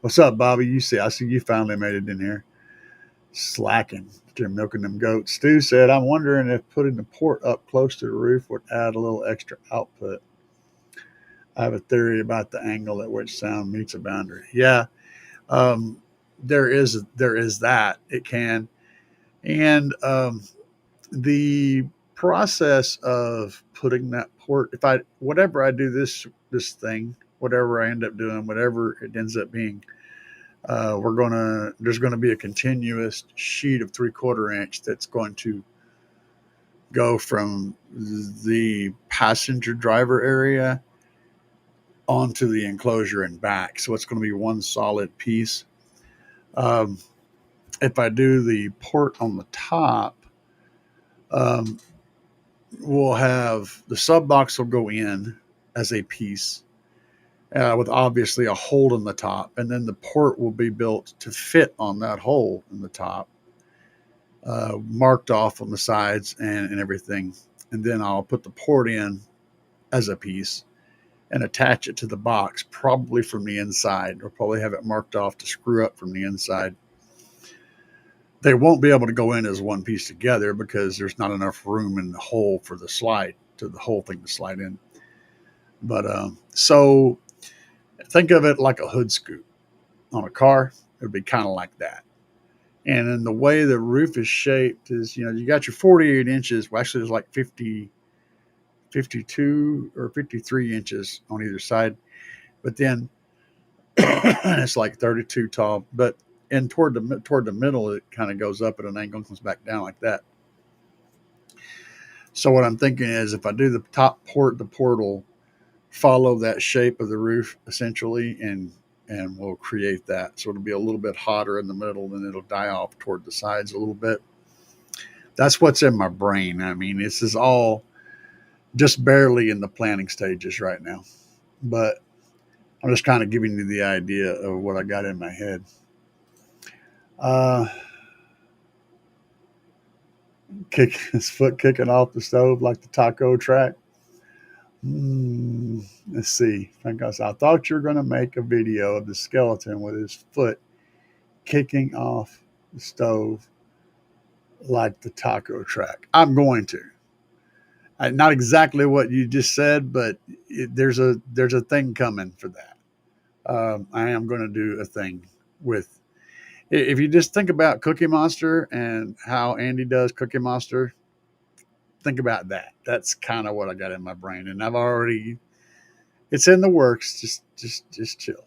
What's up, Bobby? I see you finally made it in here. Slacking. They're milking them goats. Stu said, "I'm wondering if putting the port up close to the roof would add a little extra output. I have a theory about the angle at which sound meets a boundary." Yeah, there is that. It can, and the process of putting that port, whatever I do this thing, whatever I end up doing, whatever it ends up being, there's gonna be a continuous sheet of 3/4 inch that's going to go from the passenger driver area onto the enclosure and back. So it's going to be one solid piece. If I do the port on the top, we'll have the sub box will go in as a piece with obviously a hole in the top, and then the port will be built to fit on that hole in the top, marked off on the sides and everything. And then I'll put the port in as a piece and attach it to the box, probably from the inside. We'll probably have it marked off to screw up from the inside. They won't be able to go in as one piece together because there's not enough room in the hole for the whole thing to slide in. But so think of it like a hood scoop on a car. It would be kind of like that. And then the way the roof is shaped is, you got your 48 inches. Well, actually, it's like 52 or 53 inches on either side. But then and it's like 32 tall, but and toward the middle, it kind of goes up at an angle and comes back down like that. So what I'm thinking is, if I do the top the portal, follow that shape of the roof essentially, and we'll create that. So it'll be a little bit hotter in the middle, then it'll die off toward the sides a little bit. That's what's in my brain. I mean, this is all just barely in the planning stages right now, but I'm just kind of giving you the idea of what I got in my head. Kick his foot kicking off the stove like the taco track. Let's see. I thought you were going to make a video of the skeleton with his foot kicking off the stove like the taco track. I'm going to. Not exactly what you just said, but there's a thing coming for that. I am going to do a thing with. If you just think about Cookie Monster and how Andy does Cookie Monster, think about that. That's kind of what I got in my brain, and it's in the works. Just chill.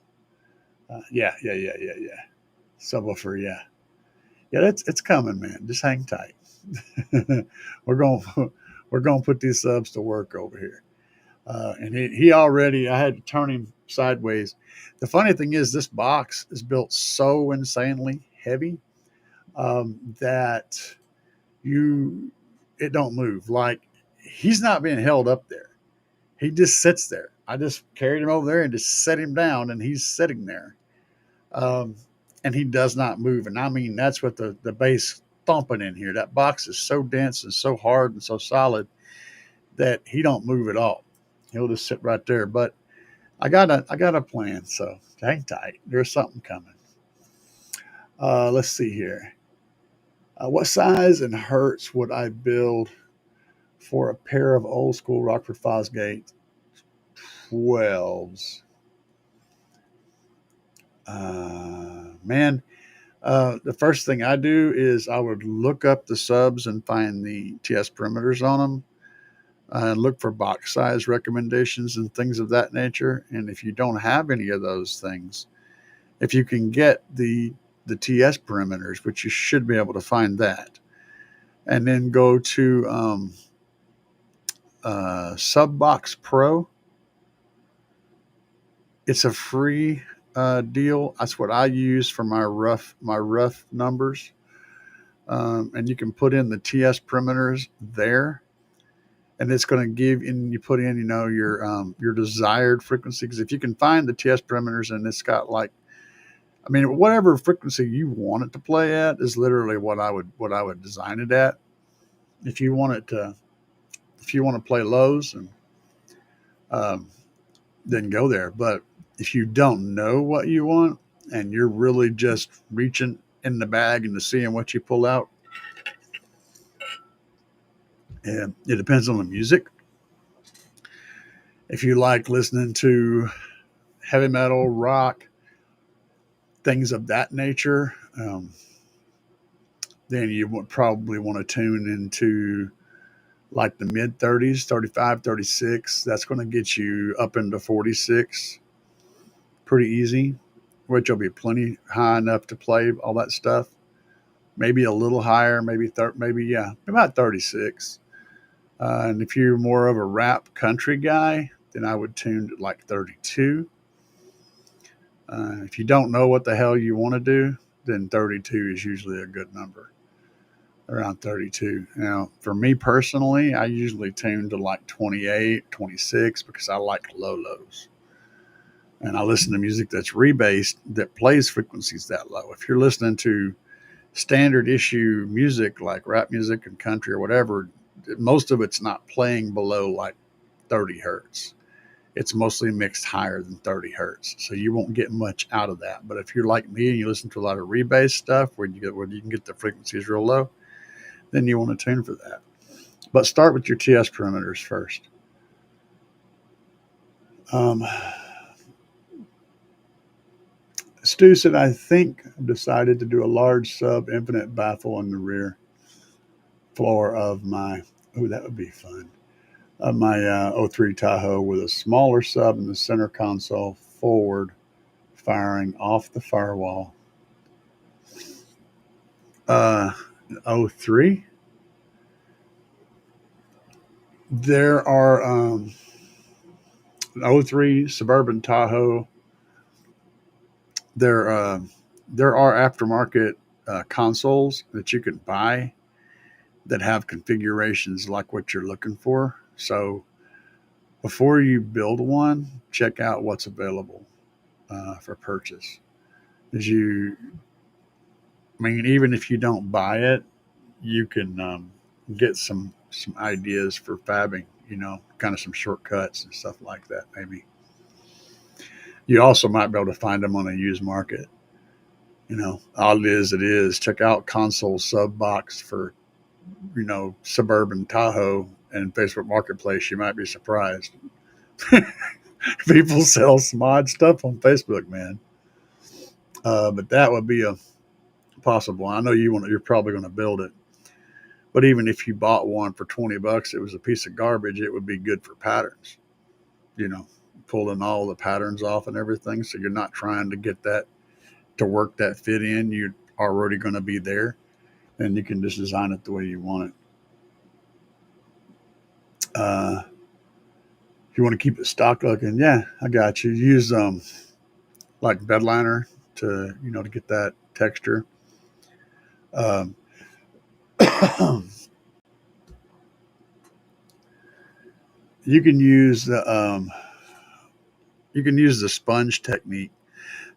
Yeah. Subwoofer, yeah. It's coming, man. Just hang tight. we're going to put these subs to work over here. And he already, I had to turn him sideways. The funny thing is, this box is built so insanely heavy that it don't move. Like, he's not being held up there. He just sits there. I just carried him over there and just set him down, and he's sitting there. And he does not move. And I mean, that's what the bass thumping in here. That box is so dense and so hard and so solid that he don't move at all. He'll just sit right there. But I got a plan, so hang tight. There's something coming. Let's see here. What size and hertz would I build for a pair of old school Rockford Fosgate 12s? The first thing I do is I would look up the subs and find the TS perimeters on them, and look for box size recommendations and things of that nature. And if you don't have any of those things, if you can get the TS perimeters, which you should be able to find that, and then go to Subbox Pro. It's a free deal. That's what I use for my rough numbers, and you can put in the TS perimeters there, and it's going to give. And you put in, your desired frequency, because if you can find the TS perimeters and it's got whatever frequency you want it to play at is literally what I would design it at. If you want to play lows, and then go there. But if you don't know what you want and you're really just reaching in the bag and seeing what you pull out, and it depends on the music. If you like listening to heavy metal, rock, things of that nature, then you would probably want to tune into like the mid 30s, 35, 36. That's going to get you up into 46 pretty easy, which will be plenty high enough to play all that stuff. Maybe a little higher, maybe about 36. And if you're more of a rap country guy, then I would tune to like 32. If you don't know what the hell you want to do, then 32 is usually a good number, around 32. Now, for me personally, I usually tune to like 28, 26 because I like lows. And I listen to music that's rebased that plays frequencies that low. If you're listening to standard issue music like rap music and country or whatever, most of it's not playing below like 30 hertz. It's mostly mixed higher than 30 hertz. So you won't get much out of that. But if you're like me and you listen to a lot of rebased stuff where you can get the frequencies real low, then you want to tune for that. But start with your TS perimeters first. Stu said, I think I've decided to do a large sub infinite baffle on the rear floor of my, that would be fun, of my 03 Tahoe with a smaller sub in the center console forward firing off the firewall. 03. There are 03 Suburban Tahoe. There are aftermarket consoles that you can buy that have configurations like what you're looking for. So before you build one, check out what's available for purchase. Even if you don't buy it, you can get some ideas for fabbing. Kind of some shortcuts and stuff like that. Maybe you also might be able to find them on a used market. All it is. Check out Console Sub Box for Suburban Tahoe and Facebook Marketplace. You might be surprised. People sell some odd stuff on Facebook, man. But that would be a possible. I know you're probably going to build it. But even if you bought one for $20, it was a piece of garbage. It would be good for patterns. Pulling all the patterns off and everything. So you're not trying to get that to work that fit in. You're already going to be there, and you can just design it the way you want it. If you want to keep it stock looking, yeah, I got you. Use like bed liner to get that texture. You can use the sponge technique.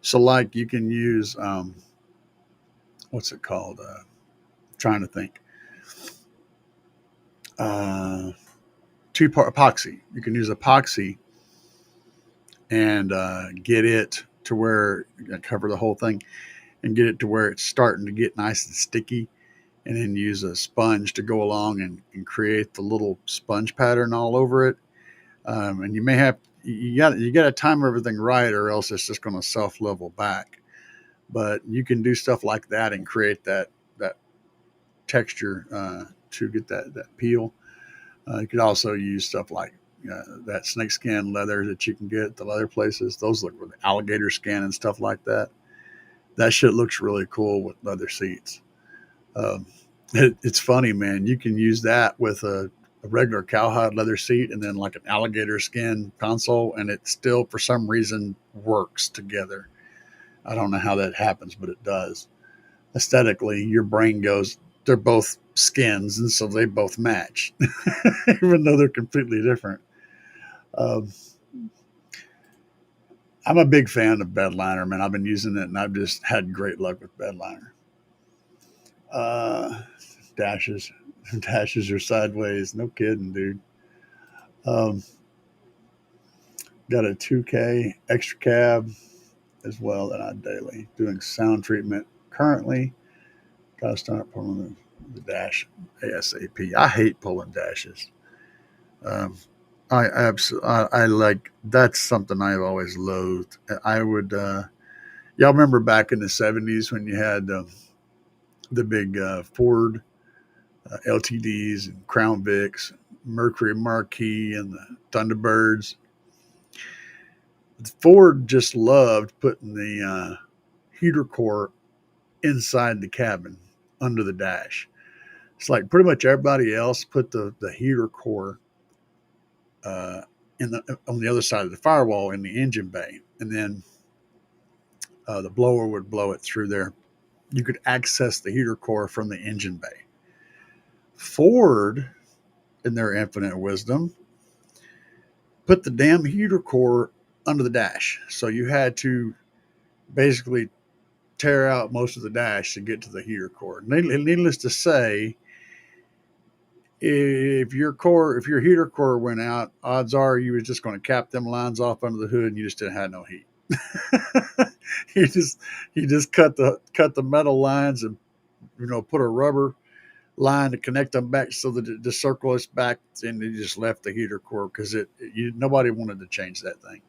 So like you can use what's it called? Trying to think. Two-part epoxy. You can use epoxy and get it to where cover the whole thing and get it to where it's starting to get nice and sticky, and then use a sponge to go along and create the little sponge pattern all over it. And you got to time everything right, or else it's just going to self level back. But you can do stuff like that and create that texture to get that peel. You could also use stuff like that snakeskin leather that you can get at the leather places. Those look with alligator skin and stuff like that. That shit looks really cool with leather seats. It's funny, man. You can use that with a regular cowhide leather seat and then like an alligator skin console, and it still, for some reason, works together. I don't know how that happens, but it does. Aesthetically, your brain goes, they're both skins, and so they both match, even though they're completely different. I'm a big fan of bed liner, man. I've been using it, and I've just had great luck with bed liner. Dashes are sideways. No kidding, dude. Got a 2K extra cab as well that I daily doing sound treatment currently. Got to start pulling the dash ASAP. I hate pulling dashes. I like, that's something I've always loathed. I would, y'all remember back in the 70s when you had the big Ford LTDs and Crown Vics, Mercury Marquis, and the Thunderbirds. Ford just loved putting the heater core inside the cabin under the dash. It's like pretty much everybody else put the heater core on the other side of the firewall in the engine bay, and then the blower would blow it through there. You could access the heater core from the engine bay. Ford, in their infinite wisdom, put the damn heater core under the dash. So you had to basically tear out most of the dash to get to the heater core. Needless to say, if your heater core went out, odds are you was just going to cap them lines off under the hood, and you just didn't have no heat. he just cut the metal lines and put a rubber line to connect them back so that the circle is back, and they just left the heater core because nobody wanted to change that thing.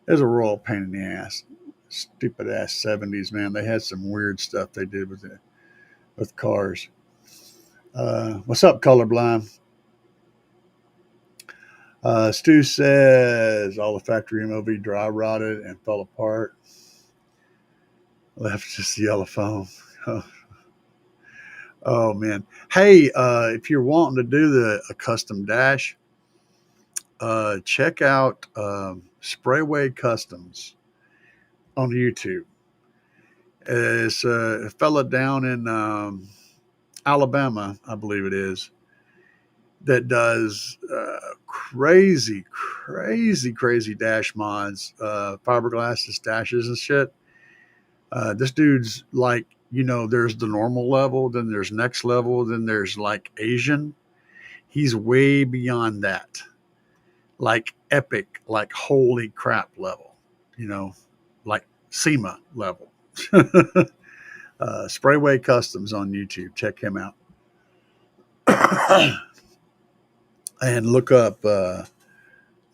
It was a royal pain in the ass. Stupid ass 70s, man. They had some weird stuff they did with cars. What's up, colorblind? Stu says all the factory MOV dry rotted and fell apart. Left just yellow phone. Oh, oh man. Hey, if you're wanting to do a custom dash, check out Sprayway Customs on YouTube. It's a fella down in Alabama, I believe it is, that does crazy dash mods, fiberglass dashes and shit. This dude's like, there's the normal level, then there's next level, then there's like Asian. He's way beyond that, like epic, like holy crap level, like SEMA level. Sprayway Customs on YouTube. Check him out. And look up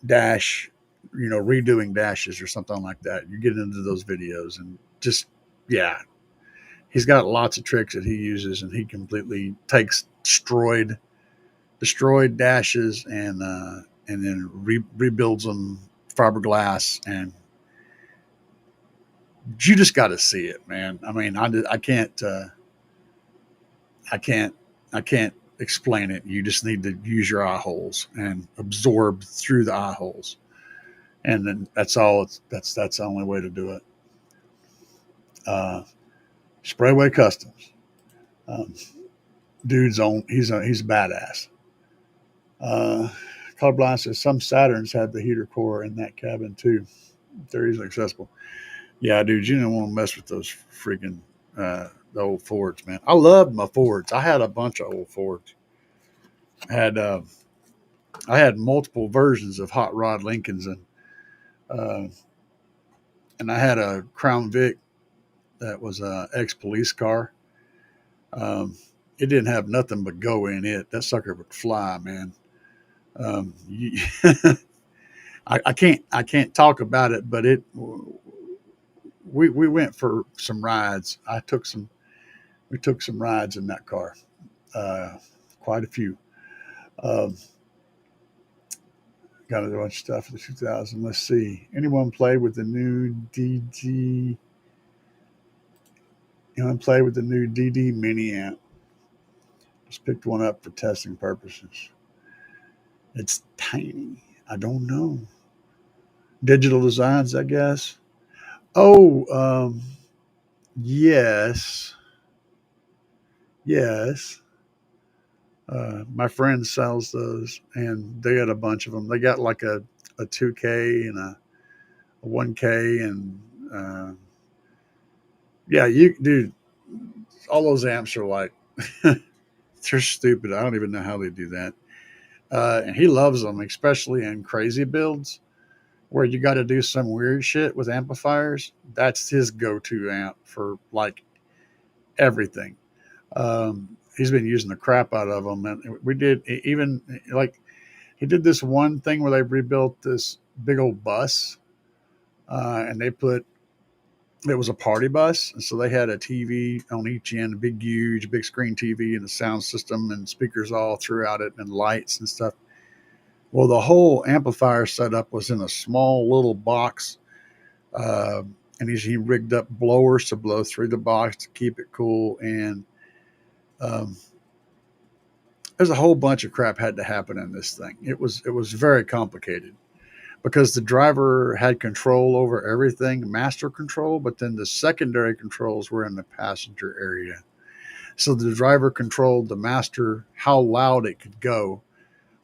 dash, redoing dashes or something like that. You get into those videos and just, yeah, he's got lots of tricks that he uses, and he completely takes destroyed dashes and then rebuilds them fiberglass, and you just got to see it, man. I mean, I can't explain it. You just need to use your eye holes and absorb through the eye holes, and then that's all. That's the only way to do it. Sprayway Customs, um, dude's on. He's a badass. Colorblind says some Saturns have the heater core in that cabin too. They're easily accessible. Yeah, dude, you don't want to mess with those freaking the old Fords, man. I loved my Fords. I had a bunch of old Fords. I had multiple versions of Hot Rod Lincolns, uh, and I had a Crown Vic that was a ex police car. It didn't have nothing but go in it. That sucker would fly, man. You, I can't talk about it, but we went for some rides. We took some rides in that car, quite a few. Um, got a bunch of stuff for the 2000. Let's see. Anyone played with the new DD? Anyone played with the new DD mini amp? Just picked one up for testing purposes. It's tiny. I don't know. Digital Designs, I guess. Oh, yes. Yes. My friend sells those, and they got a bunch of them. They got like a 2K and a 1K, and yeah, dude, all those amps are like, they're stupid. I don't even know how they do that. And he loves them, especially in crazy builds where you got to do some weird shit with amplifiers. That's his go-to amp for like everything. He's been using the crap out of them, and we did even like he did this one thing where they rebuilt this big old bus, and they put it was a party bus, and so they had a TV on each end, a big screen TV, and a sound system and speakers all throughout it, and lights and stuff. Well, the whole amplifier setup was in a small little box, and he rigged up blowers to blow through the box to keep it cool. And there's a whole bunch of crap had to happen in this thing. It was very complicated because the driver had control over everything, master control, but then the secondary controls were in the passenger area. So the driver controlled the master, how loud it could go.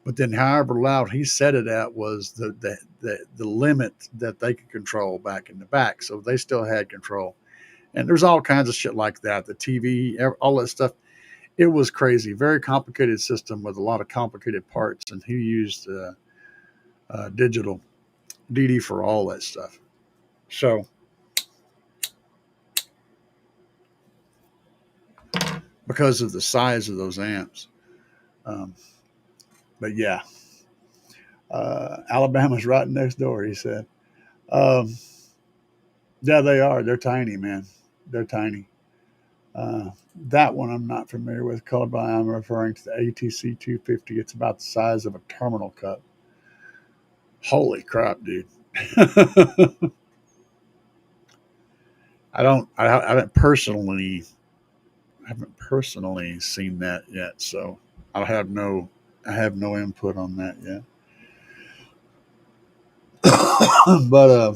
But then however loud he set it at was the limit that they could control back in the back. So they still had control. And there's all kinds of shit like that. The TV, all that stuff. It was crazy. Very complicated system with a lot of complicated parts. And he used digital DD for all that stuff. So because of the size of those amps. But yeah, Alabama's right next door, he said. Yeah, they are. They're tiny, man. They're tiny. That one I'm not familiar with. Called by I'm referring to the ATC 250. It's about the size of a terminal cup. Holy crap, dude. I haven't personally seen that yet, so I have no input on that yet. But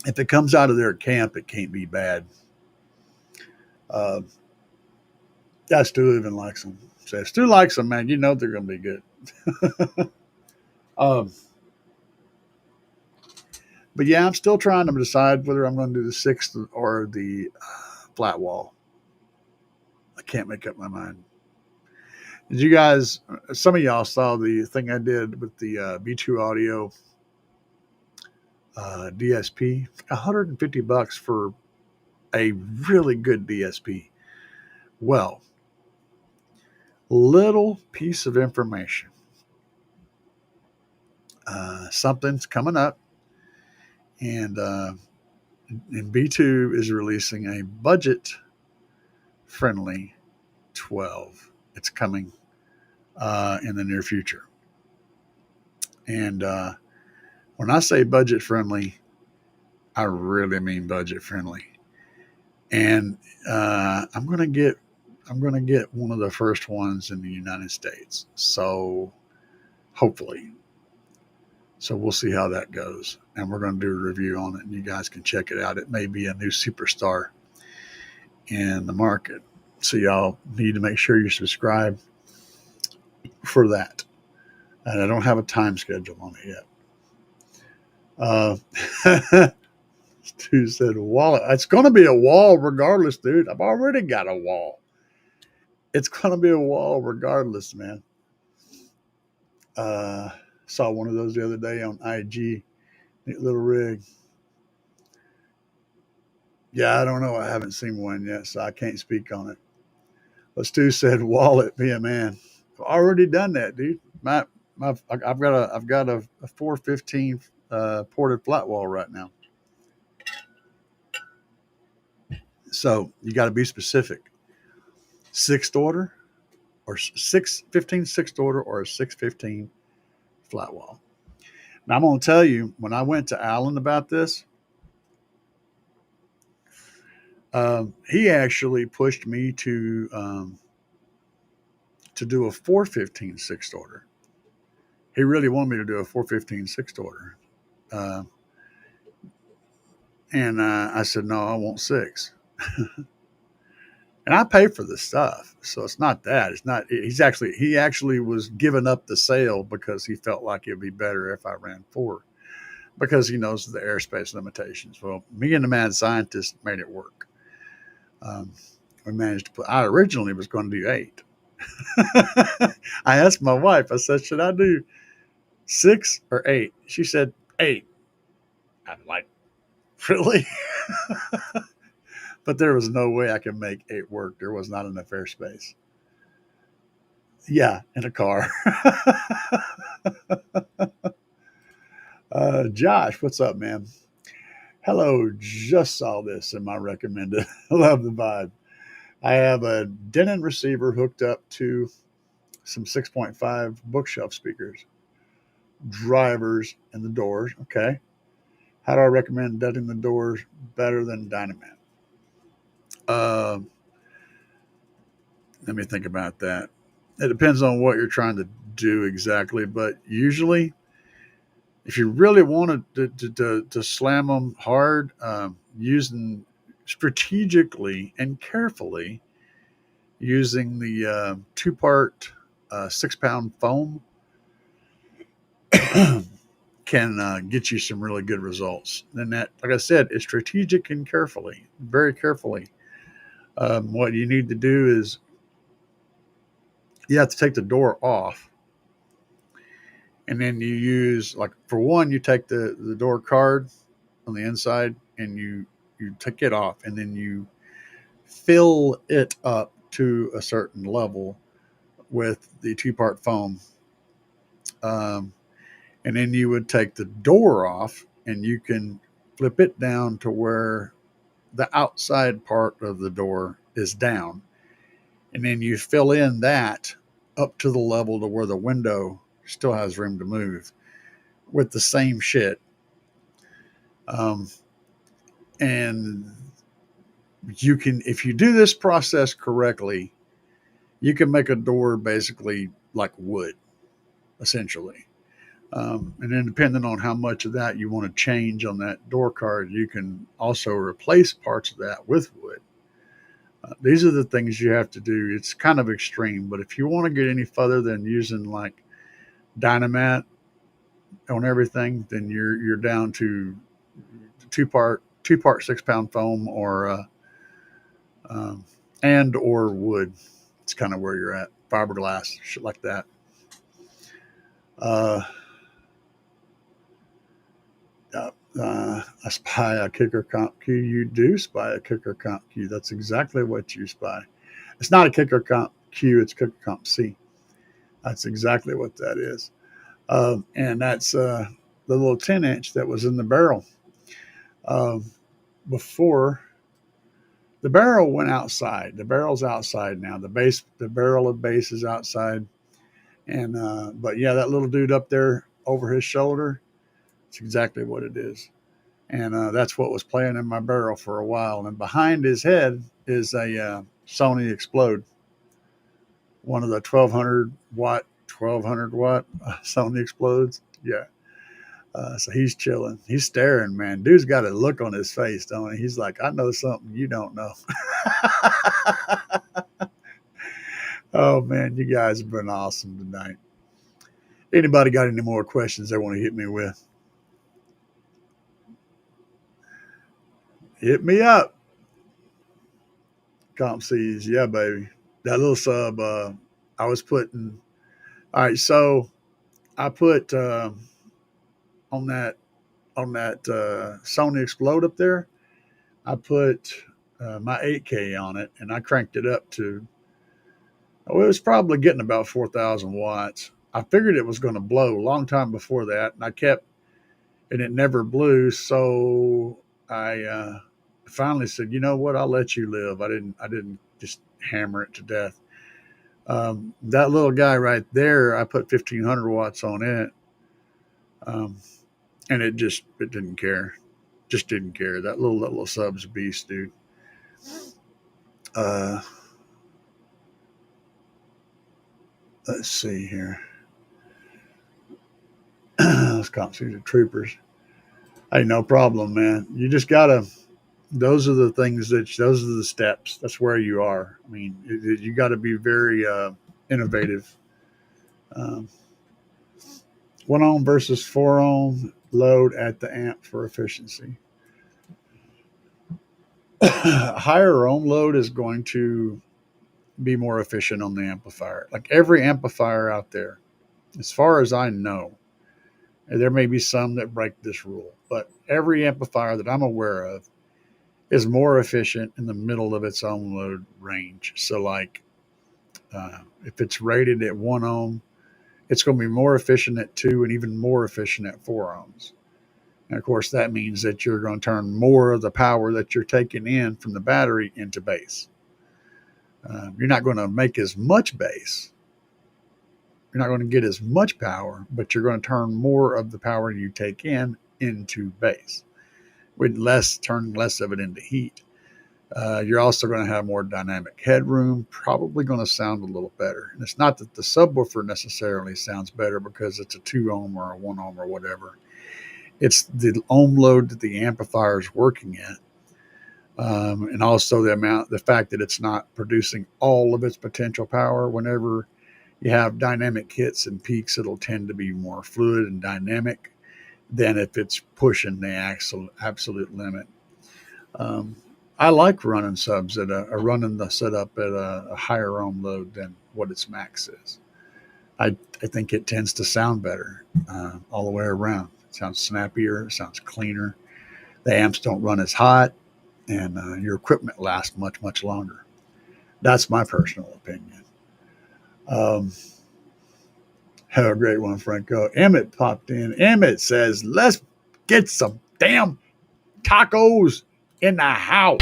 if it comes out of their camp, it can't be bad. Uh, yeah, Stu even likes them. So if Stu likes them, man, you know they're going to be good. um, but yeah, I'm still trying to decide whether I'm going to do the sixth or the flat wall. I can't make up my mind. Did you guys? Some of y'all saw the thing I did with the B2 Audio DSP. $150 for a really good DSP. Well, little piece of information. Something's coming up, and B2 is releasing a budget-friendly 12. It's coming in the near future. And when I say budget-friendly, I really mean budget-friendly. And I'm gonna get one of the first ones in the United States. So hopefully. So we'll see how that goes. And we're going to do a review on it, and you guys can check it out. It may be a new superstar in the market. So y'all need to make sure you subscribe for that. And I don't have a time schedule on it yet. Stu said, wallet. It's going to be a wall regardless, dude. I've already got a wall. It's going to be a wall regardless, man. Saw one of those the other day on IG. Neat little rig. Yeah, I don't know. I haven't seen one yet, so I can't speak on it. But Stu said, "Wallet, be a man." I've already done that, dude. I've got a 415 ported flat wall right now. So you got to be specific. Sixth order, or 615 sixth order, or a 615 flat wall. Now I'm going to tell you, when I went to Alan about this, he actually pushed me to do a 415 sixth order. He really wanted me to do a 415 sixth order. And I said, no, I want 6. And I pay for the stuff. So it's not that. It's not, he actually was giving up the sale because he felt like it'd be better if I ran 4, because he knows the airspace limitations. Well, me and the mad scientist made it work. We managed to I originally was going to do 8. I asked my wife, I said, should I do 6 or 8? She said 8. I'm like, really? But there was no way I could make 8 work. There was not enough airspace. Yeah, in a car. Josh, what's up, man? Hello, just saw this in my recommended. Love the vibe. I have a Denon receiver hooked up to some 6.5 bookshelf speakers, drivers, and the doors. Okay. How do I recommend ducting the doors better than Dynamat? Let me think about that. It depends on what you're trying to do exactly, but usually, if you really wanted to slam them hard, using strategically and carefully, using the 2-part 6-pound foam can get you some really good results. And that, like I said, is strategic and carefully, very carefully. What you need to do is you have to take the door off, and then you use, like, for one, you take the door card on the inside and you take it off, and then you fill it up to a certain level with the 2-part foam. And then you would take the door off, and you can flip it down to where the outside part of the door is down. And then you fill in that up to the level to where the window still has room to move with the same shit. And you can, if you do this process correctly, you can make a door basically like wood, essentially. And then depending on how much of that you want to change on that door card, you can also replace parts of that with wood. These are the things you have to do. It's kind of extreme, but if you want to get any further than using like dynamite on everything, then you're down to two part 6 pound foam or and or wood. It's kind of where you're at. Fiberglass, shit like that. I spy a kicker comp Q. You do spy a kicker comp Q. That's exactly what you spy. It's not a kicker comp Q. It's kicker comp C. That's exactly what that is. And that's the little 10-inch that was in the barrel. Before the barrel went outside. The barrel's outside now. The barrel of base is outside. And but yeah, that little dude up there over his shoulder, it's exactly what it is. And that's what was playing in my barrel for a while. And behind his head is a Sony Explode, one of the 1200 watt Sony Explodes. Yeah. So he's chilling. He's staring, man. Dude's got a look on his face, don't he? He's like, I know something you don't know. Oh, man, you guys have been awesome tonight. Anybody got any more questions they want to hit me with? Hit me up. Comp C's, yeah, baby. That little sub, I was putting. All right, so I put on that Sony Explode up there. I put my 8K on it, and I cranked it up to. Oh, it was probably getting about 4,000 watts. I figured it was going to blow a long time before that, and it never blew. So I finally said, you know what, I'll let you live. I didn't just hammer it to death. That little guy right there, I put 1,500 watts on it, and it didn't care. Just didn't care. That little sub's a beast, dude. Let's see here. Those cops are troopers. Hey, no problem, man. You just gotta. Those are the things those are the steps. That's where you are. I mean, you got to be very innovative. 1 ohm versus 4 ohm load at the amp for efficiency. Higher ohm load is going to be more efficient on the amplifier. Like every amplifier out there, as far as I know, and there may be some that break this rule, but every amplifier that I'm aware of is more efficient in the middle of its ohm load range. So like if it's rated at 1 ohm, it's going to be more efficient at 2 and even more efficient at 4 ohms. And of course, that means that you're going to turn more of the power that you're taking in from the battery into bass. You're not going to make as much bass. You're not going to get as much power, but you're going to turn more of the power you take in into bass. With turn less of it into heat. You're also going to have more dynamic headroom, probably going to sound a little better. And it's not that the subwoofer necessarily sounds better because it's a 2 ohm or a 1 ohm or whatever. It's the ohm load that the amplifier is working at. And also the fact that it's not producing all of its potential power. Whenever you have dynamic hits and peaks, it'll tend to be more fluid and dynamic than if it's pushing the absolute limit. I like running subs running the setup at a higher ohm load than what its max is. I think it tends to sound better all the way around. It sounds snappier, it sounds cleaner. The amps don't run as hot, and your equipment lasts much, much longer. That's my personal opinion. Have a great one, Franco. Emmett popped in. Emmett says, let's get some damn tacos in the house.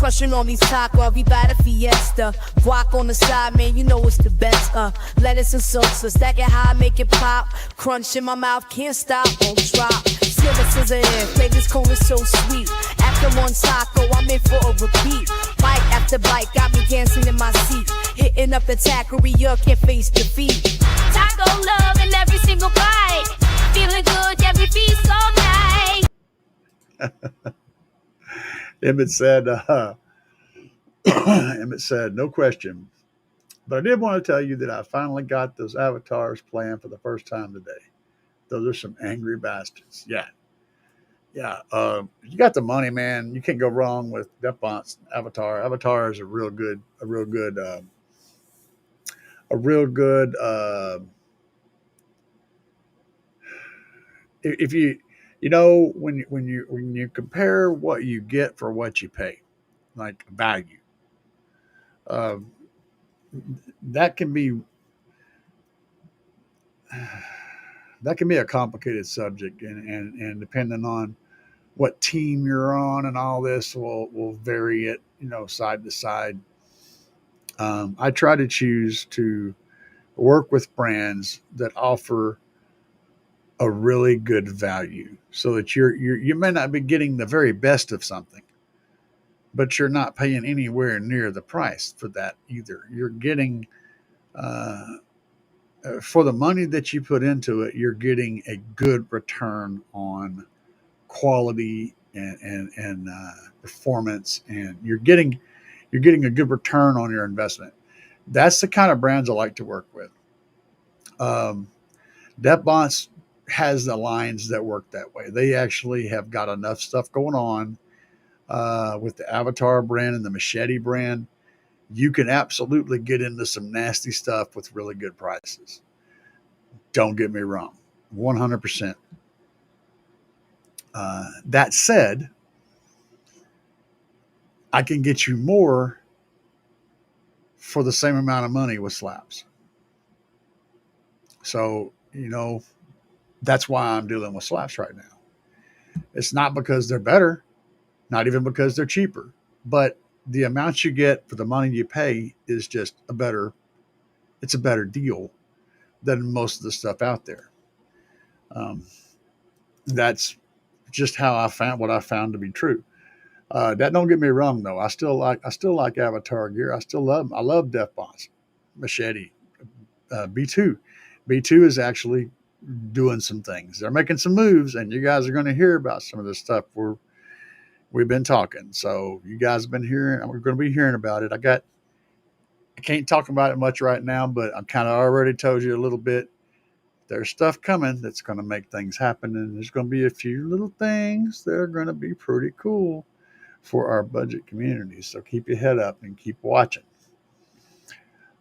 Crushing on these tacos, we buy the Fiesta. Guac on the side, man, you know it's the best. Lettuce and salsa, stack it high, make it pop. Crunch in my mouth, can't stop, won't drop. Slimmers in, flavors cone is so sweet. After one taco, I'm in for a repeat. Bite after bite, got me dancing in my seat. Hitting up the taqueria, can't face defeat. Taco love in every single bite. Feeling good, every feast all night. Emmett said, Emmett said, no question. But I did want to tell you that I finally got those avatars playing for the first time today. Those are some angry bastards. Yeah. Yeah. You got the money, man. You can't go wrong with Deathbont's Avatar. Avatar is a real good, if you, when you compare what you get for what you pay, like value, uh, that can be a complicated subject, and depending on what team you're on and all this will vary it, side to side. I try to choose to work with brands that offer a really good value, so that you may not be getting the very best of something, but you're not paying anywhere near the price for that either. You're getting for the money that you put into it, you're getting a good return on quality and performance, and you're getting a good return on your investment. That's the kind of brands I like to work with. Deathbots has the lines that work that way. They actually have got enough stuff going on with the Avatar brand and the Machete brand. You can absolutely get into some nasty stuff with really good prices. Don't get me wrong, 100%. That said, I can get you more for the same amount of money with Slapz. So, that's why I'm dealing with Slapz right now. It's not because they're better, not even because they're cheaper, but the amount you get for the money you pay is just it's a better deal than most of the stuff out there. That's just how I found to be true. That don't get me wrong though. I still like Avatar gear. I love Deathbots, Machete, B2. B2 is actually doing some things. They're making some moves, and you guys are going to hear about some of this stuff we've been talking. So you guys have been hearing, and we're going to be hearing about it. I can't talk about it much right now, but I'm kind of already told you a little bit. There's stuff coming that's going to make things happen, and there's going to be a few little things that are going to be pretty cool for our budget community. So keep your head up and keep watching.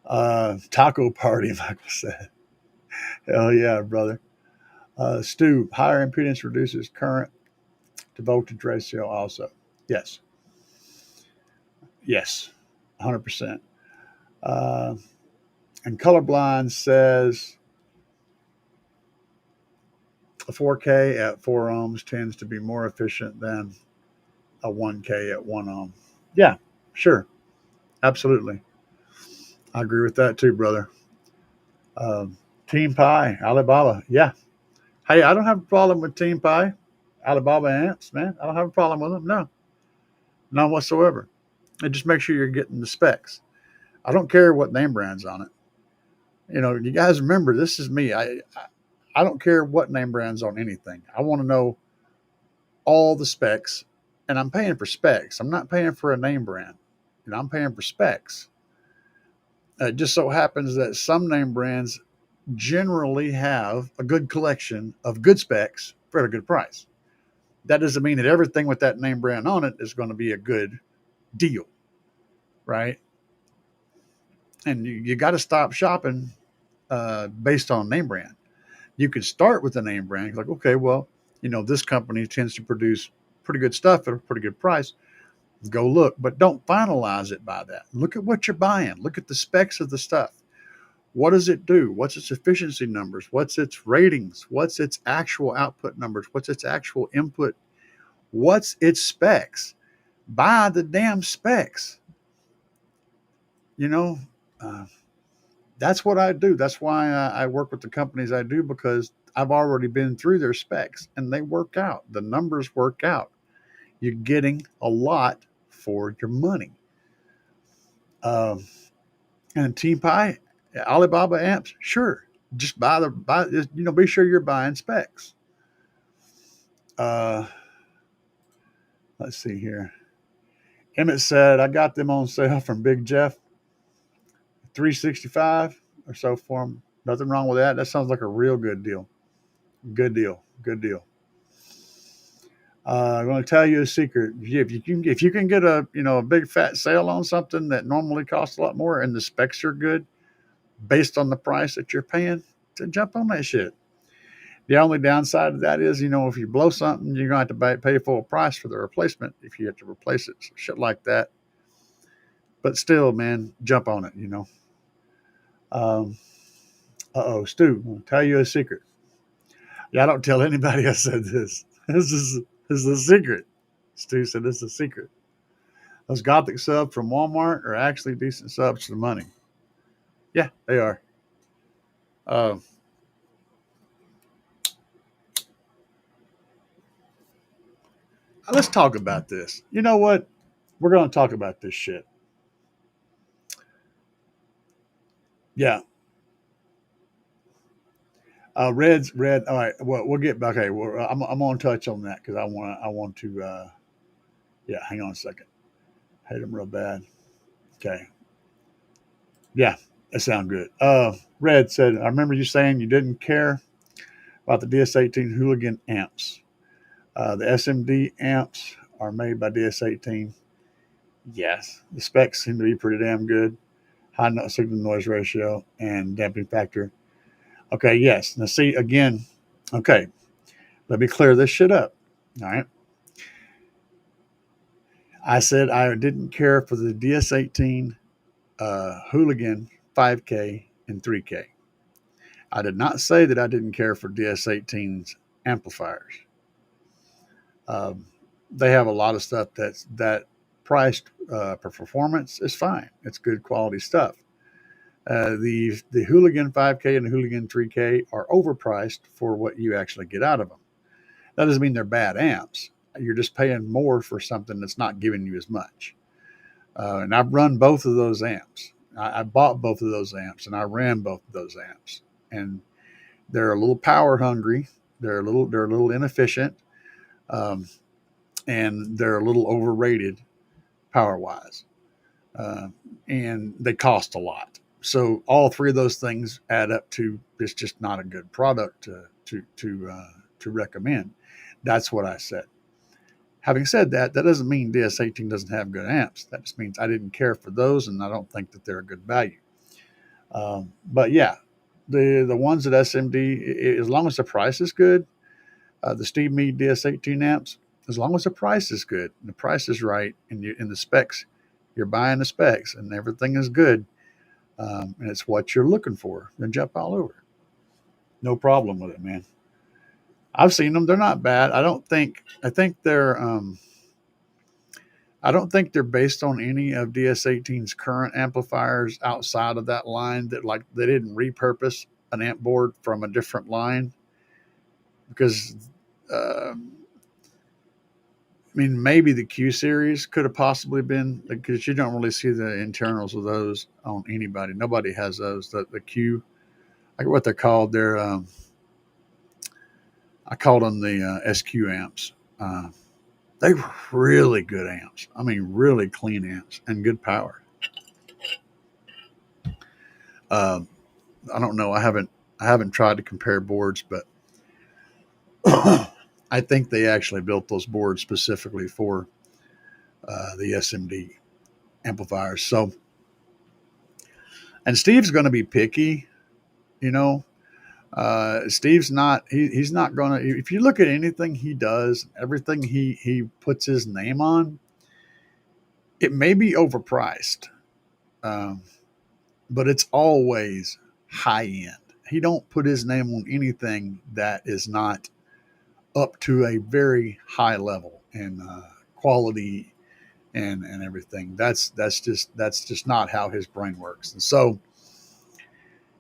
Taco party, Michael said. Hell yeah, brother. Stu, higher impedance reduces current to voltage ratio also. Yes. 100%. And Colorblind says a 4K at 4 ohms tends to be more efficient than a 1K at 1 ohm. Yeah, sure. Absolutely. I agree with that too, brother. Team Pie, Alibaba. Yeah. Hey, I don't have a problem with Team Pie, Alibaba ants, man. I don't have a problem with them. No, none whatsoever. And just make sure you're getting the specs. I don't care what name brand's on it. You guys remember, this is me. I don't care what name brand's on anything. I want to know all the specs, and I'm paying for specs. I'm not paying for a name brand. I'm paying for specs. It just so happens that some name brands generally have a good collection of good specs for a good price. That doesn't mean that everything with that name brand on it is going to be a good deal, right? And you got to stop shopping based on name brand. You can start with a name brand. Like, okay, well, this company tends to produce pretty good stuff at a pretty good price. Go look, but don't finalize it by that. Look at what you're buying. Look at the specs of the stuff. What does it do? What's its efficiency numbers? What's its ratings? What's its actual output numbers? What's its actual input? What's its specs? buy the damn specs. You know, uh, that's what I do. That's why I work with the companies I do, because I've already been through their specs and they work out. The numbers work out. You're getting a lot for your money. Um, and Team Pie, Alibaba amps, sure. Just be sure you're buying specs. Uh, let's see here. Emmett said, I got them on sale from Big Jeff, 365 or so for them. Nothing wrong with that. That sounds like a real good deal. Good deal. Good deal. I'm going to tell you a secret. If you can get a big fat sale on something that normally costs a lot more and the specs are good based on the price that you're paying, to jump on that shit. The only downside of that is, if you blow something, you're going to have to pay full price for the replacement if you have to replace it. So shit like that. But still, man, jump on it. Um, Stu, I'm going to tell you a secret. Yeah, I don't tell anybody I said this. This is a secret. Stu said this is a secret. Those Gothic subs from Walmart are actually decent subs for the money. Yeah, they are. Let's talk about this. You know what? We're going to talk about this shit. Yeah. Red. All right. Well, we'll get back. Okay. I'm going to touch on that because I want to. Yeah. Hang on a second. Hate them real bad. Okay. Yeah. That sounds good. Red said, I remember you saying you didn't care about the DS18 Hooligan amps. The SMD amps are made by DS18. Yes. The specs seem to be pretty damn good. High signal noise ratio and damping factor. Okay, yes. Now see, again, okay, let me clear this shit up. All right. I said I didn't care for the DS18 Hooligan 5K and 3K. I did not say that I didn't care for DS18's amplifiers. They have a lot of stuff that priced for performance is fine. It's good quality stuff. The Hooligan 5K and the Hooligan 3K are overpriced for what you actually get out of them. That doesn't mean they're bad amps. You're just paying more for something that's not giving you as much. And I've run both of those amps. I bought both of those amps and I ran both of those amps. And they're a little power hungry. They're a little inefficient. And they're a little overrated power wise. And they cost a lot. So all three of those things add up to it's just not a good product to recommend. That's what I said. Having said that, that doesn't mean DS18 doesn't have good amps. That just means I didn't care for those, and I don't think that they're a good value. But yeah, the ones at SMD, as long as the price is good, the Steve Mead DS18 amps, as long as the price is good, and the price is right, and in the specs, you're buying the specs, and everything is good, and it's what you're looking for, then jump all over it. No problem with it, man. I've seen them. They're not bad. I think they're I don't think they're based on any of DS18's current amplifiers outside of that line, that like they didn't repurpose an amp board from a different line, because I mean, maybe the Q series could have possibly been, because you don't really see the internals of those on anybody. Nobody has those. The Q, like what they're called. They're I called them the SQ amps. They were really good amps. I mean, really clean amps and good power. I don't know. I haven't tried to compare boards, but I think they actually built those boards specifically for the SMD amplifiers. So, and Steve's going to be picky, you know. Steve's not. He's not going to. If you look at anything he does, everything he puts his name on, it may be overpriced, but it's always high end. He don't put his name on anything that is not up to a very high level and quality and everything. That's just not how his brain works. And so,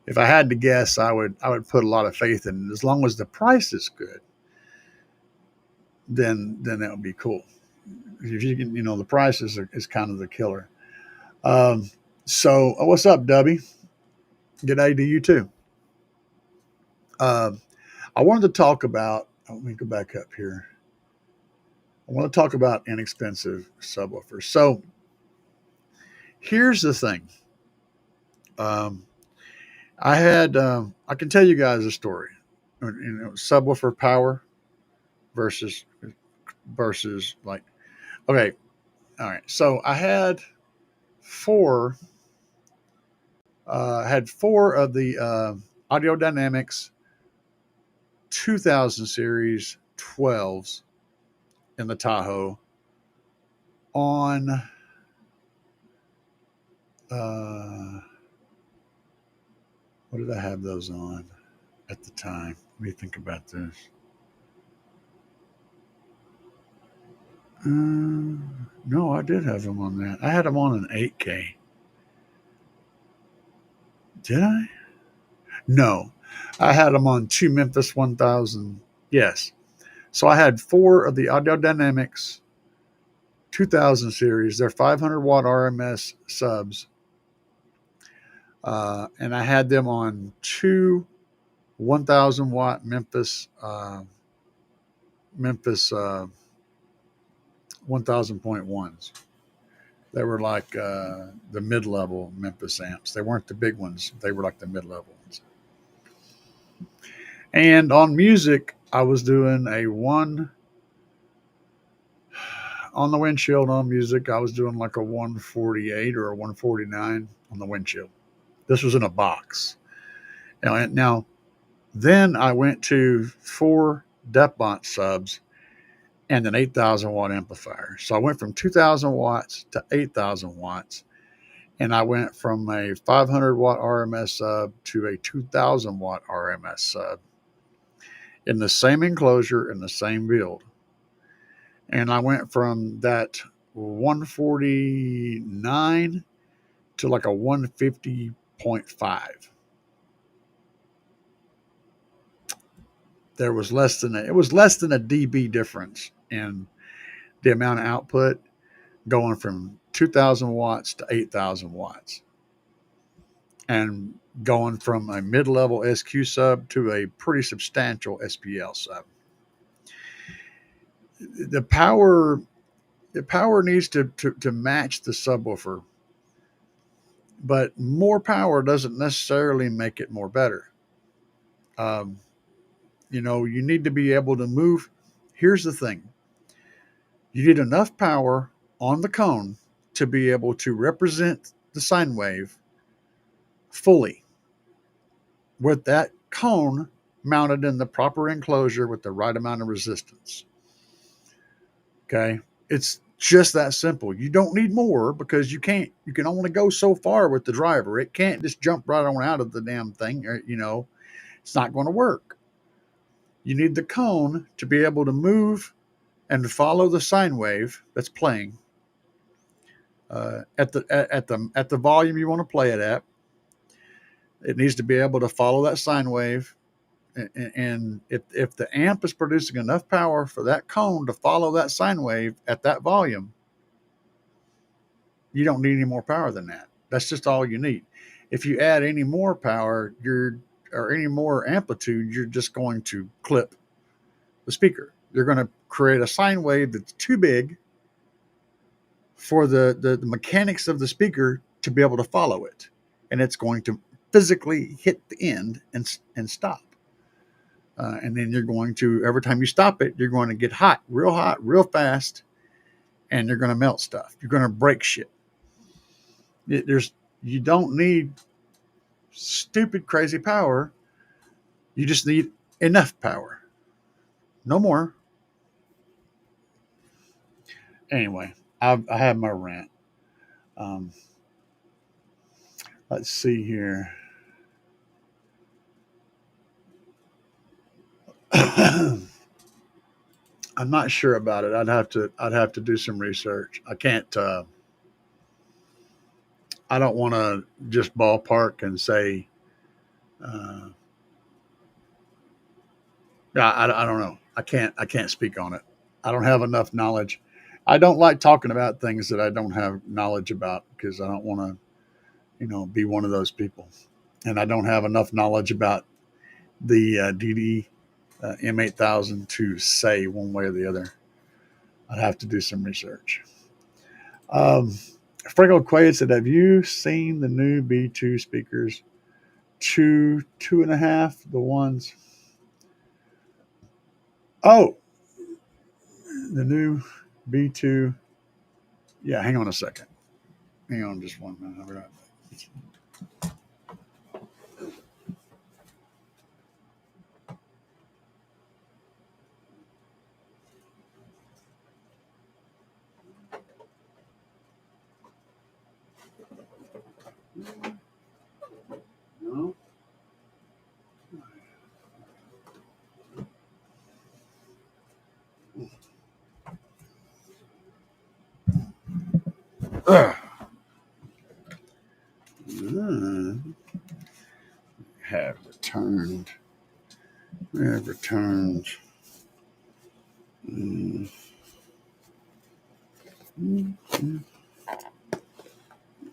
if I had to guess, I would put a lot of faith in it. As long as the price is good, then that would be cool. If you can, the price is kind of the killer. Um, so, what's up, Dubby? G'day to you too. Uh, I wanted to talk about. Let me go back up here. I want to talk about inexpensive subwoofers. So, here's the thing. Um, I can tell you guys a story. Subwoofer power versus like, okay, all right. So I four had four of the Audio Dynamics 2000 series 12s in the Tahoe on what did I have those on at the time? Let me think about this. No, I did have them on that. I had them on an 8K. Did I? No, I had them on two Memphis 1000. Yes. So I had four of the Audio Dynamics 2000 series. They're 500 watt RMS subs. And I had them on two 1000 watt Memphis 1000.1s. They were like the mid level Memphis amps. They weren't the big ones, they were like the mid level ones. And on music, I was doing a one on the windshield on music. I was doing like a 148 or a 149 on the windshield. This was in a box. Now then I went to four Depbont subs and an 8,000 watt amplifier. So I went from 2,000 watts to 8,000 watts. And I went from a 500 watt RMS sub to a 2,000 watt RMS sub in the same enclosure in the same build. And I went from that 149 to like a 150.5. It was less than a dB difference in the amount of output going from 2,000 watts to 8,000 watts. And going from a mid-level SQ sub to a pretty substantial SPL sub. The power needs to match the subwoofer, but more power doesn't necessarily make it more better. You need to be able to move. Here's the thing. You need enough power on the cone to be able to represent the sine wave fully with that cone mounted in the proper enclosure with the right amount of resistance. Okay. It's just that simple. You don't need more because you can only go so far with the driver. It can't just jump right on out of the damn thing. It's not going to work. You need the cone to be able to move and follow the sine wave that's playing at the volume you want to play it at. It needs to be able to follow that sine wave. And if the amp is producing enough power for that cone to follow that sine wave at that volume, you don't need any more power than that. That's just all you need. If you add any more power, or any more amplitude, you're just going to clip the speaker. You're going to create a sine wave that's too big for the mechanics of the speaker to be able to follow it. And it's going to physically hit the end and stop. And then you're going to, every time you stop it, you're going to get hot, real fast, and you're going to melt stuff. You're going to break shit. You don't need stupid, crazy power. You just need enough power. No more. Anyway, I have my rant. Let's see here. I'm not sure about it. I'd have to do some research. I can't. I don't want to just ballpark and say. Uh, I don't know. I can't speak on it. I don't have enough knowledge. I don't like talking about things that I don't have knowledge about because I don't want to, be one of those people. And I don't have enough knowledge about the DD M8000 to say one way or the other. I'd have to do some research. Um, Franco Quaid said, "Have you seen the new B2 speakers? Two and a half, the ones? Oh, the new B2. Yeah, hang on a second. Hang on just one minute. I'll be right back. No. Ugh. Have returned. Have returned. Mm.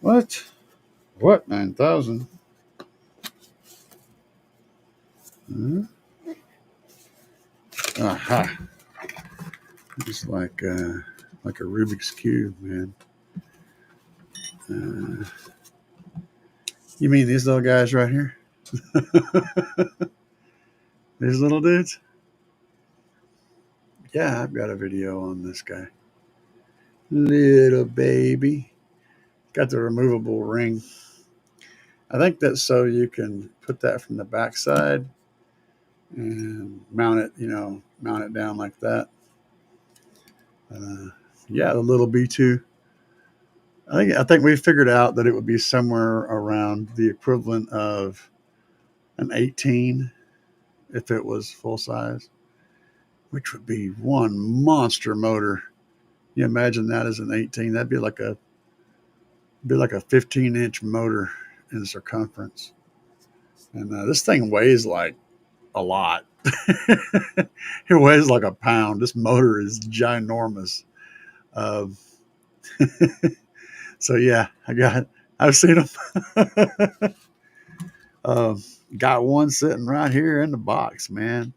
What? What? 9,000? Aha. It's like a Rubik's Cube, man. You mean these little guys right here? These little dudes? Yeah, I've got a video on this guy. Little baby. Got the removable ring. I think that's so you can put that from the backside and mount it, mount it down like that. Yeah, the little B2. I think we figured out that it would be somewhere around the equivalent of an 18 if it was full size, which would be one monster motor. You imagine that as an 18? That'd be like a 15-inch motor in circumference. And this thing weighs like a lot. It weighs like a pound. This motor is ginormous. Um, so yeah, I've seen them. Got one sitting right here in the box, man.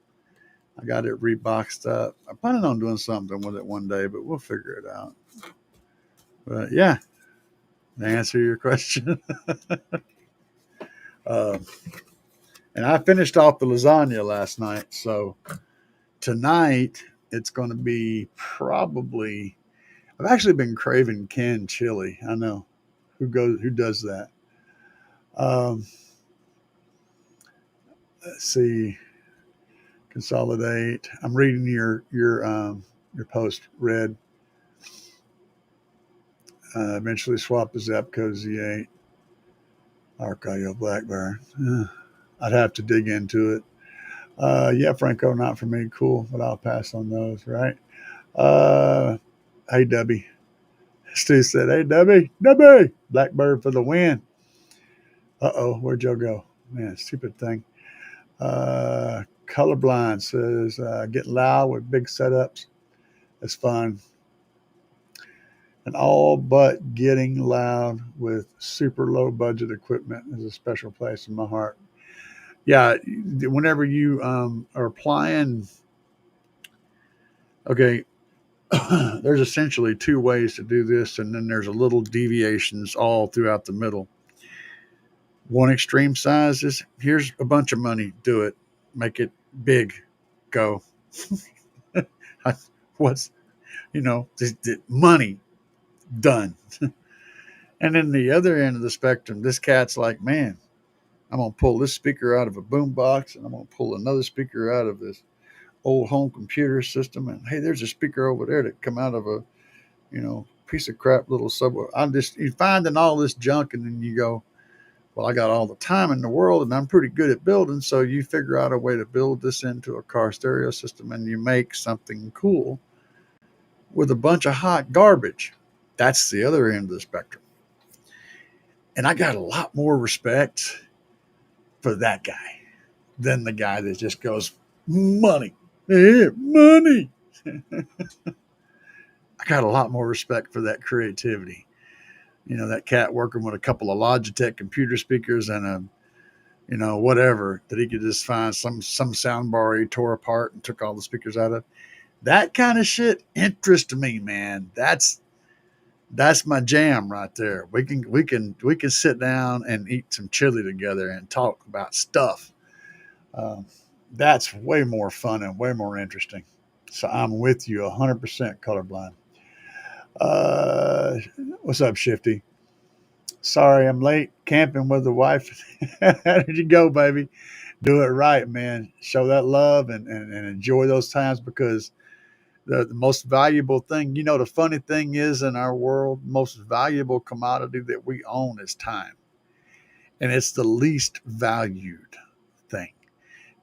I got it reboxed up. I'm planning on doing something with it one day, but we'll figure it out. But yeah, to answer your question. And I finished off the lasagna last night. So tonight it's going to be probably, I've actually been craving canned chili. I know who does that. Let's see, consolidate. I'm reading your post, Red. Eventually swap the Zapco Z8. Arcadio Blackburn. I'd have to dig into it. Yeah, Franco, not for me. Cool, but I'll pass on those, right? Hey, Debbie. Stu said, hey, Debbie, Blackbird for the win. Uh-oh, where'd Joe go? Man, stupid thing. Colorblind says, get loud with big setups. It's fun. And all but getting loud with super low budget equipment is a special place in my heart. Yeah, whenever you are applying, okay, there's essentially two ways to do this, and then there's a little deviations all throughout the middle. One extreme size is, here's a bunch of money, do it, make it big, go. What's, money, done. And then the other end of the spectrum, this cat's like, man, I'm going to pull this speaker out of a boom box, and I'm going to pull another speaker out of this old home computer system. And hey, there's a speaker over there that come out of a, piece of crap little Subwoofer. You're finding all this junk, and then you go, Well, I got all the time in the world and I'm pretty good at building. So you figure out a way to build this into a car stereo system and you make something cool with a bunch of hot garbage. That's the other end of the spectrum. And I got a lot more respect for that guy than the guy that just goes, money, yeah, money. I got a lot more respect for that creativity. You know, that cat working with a couple of Logitech computer speakers and a, you know, whatever, that he could just find some sound bar he tore apart and took all the speakers out of. That kind of shit interests me, man. That's my jam right there. We can sit down and eat some chili together and talk about stuff. Um, that's way more fun and way more interesting. So I'm with you 100% colorblind. Uh, what's up, Shifty? Sorry, I'm late. Camping with the wife. How did you go, baby? Do it right, man. Show that love and enjoy those times because the most valuable thing, you know, the funny thing is in our world, most valuable commodity that we own is time. And it's the least valued thing.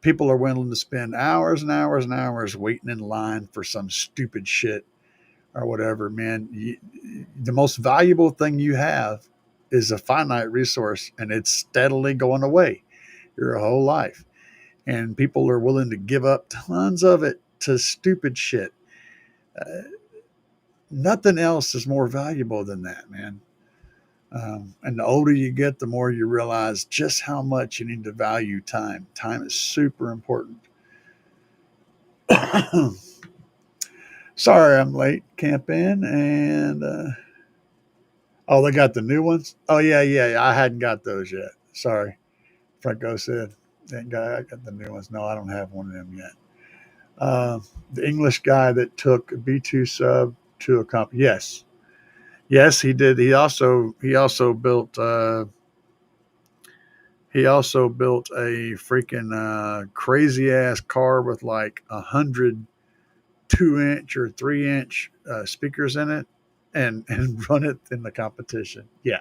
People are willing to spend hours and hours and hours waiting in line for some stupid shit or whatever, man. The most valuable thing you have is a finite resource and it's steadily going away your whole life. And people are willing to give up tons of it to stupid shit. Nothing else is more valuable than that, man. And the older you get, the more you realize just how much you need to value time. Time is super important. Sorry, I'm late. Camp in and oh, they got the new ones. Oh yeah. I hadn't got those yet. Sorry, Franco said. I got the new ones. No, I don't have one of them yet. The English guy that took B2 sub to a comp. Yes, he did. He also built a freaking crazy ass car with like 102-inch or 3-inch speakers in it, and run it in the competition. Yeah,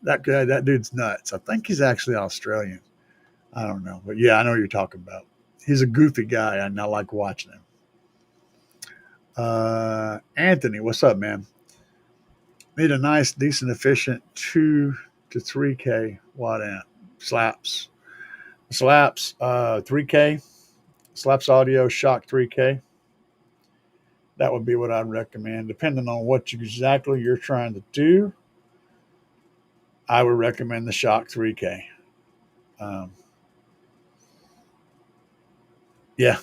that dude's nuts. I think he's actually Australian. I don't know, but yeah, I know what you're talking about. He's a goofy guy, and I like watching him. Anthony, what's up, man? Need a nice, decent, efficient 2 to 3K watt amp. Slapz. 3K. Slapz Audio Shock 3K. That would be what I'd recommend. Depending on what exactly you're trying to do, I would recommend the Shock 3K. Yeah.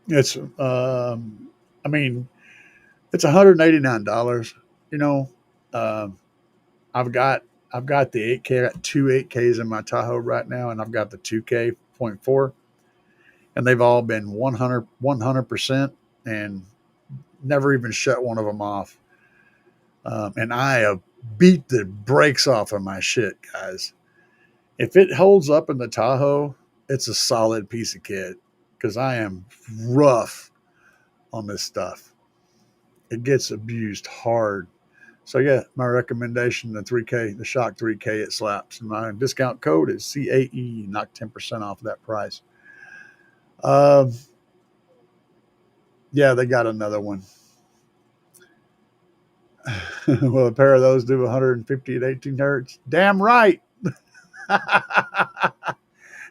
It's, I mean, it's $189. You know, um, I've got the 8K. I got two 8Ks in my Tahoe right now, and I've got the 2K.4, and they've all been 100% and never even shut one of them off. And I have beat the brakes off of my shit, guys. If it holds up in the Tahoe, it's a solid piece of kit because I am rough on this stuff. It gets abused hard. So yeah, my recommendation, the Shock 3K at Slapz. And my discount code is CAE, knock 10% off that price. Yeah, they got another one. Will a pair of those do 150 at 18 hertz? Damn right.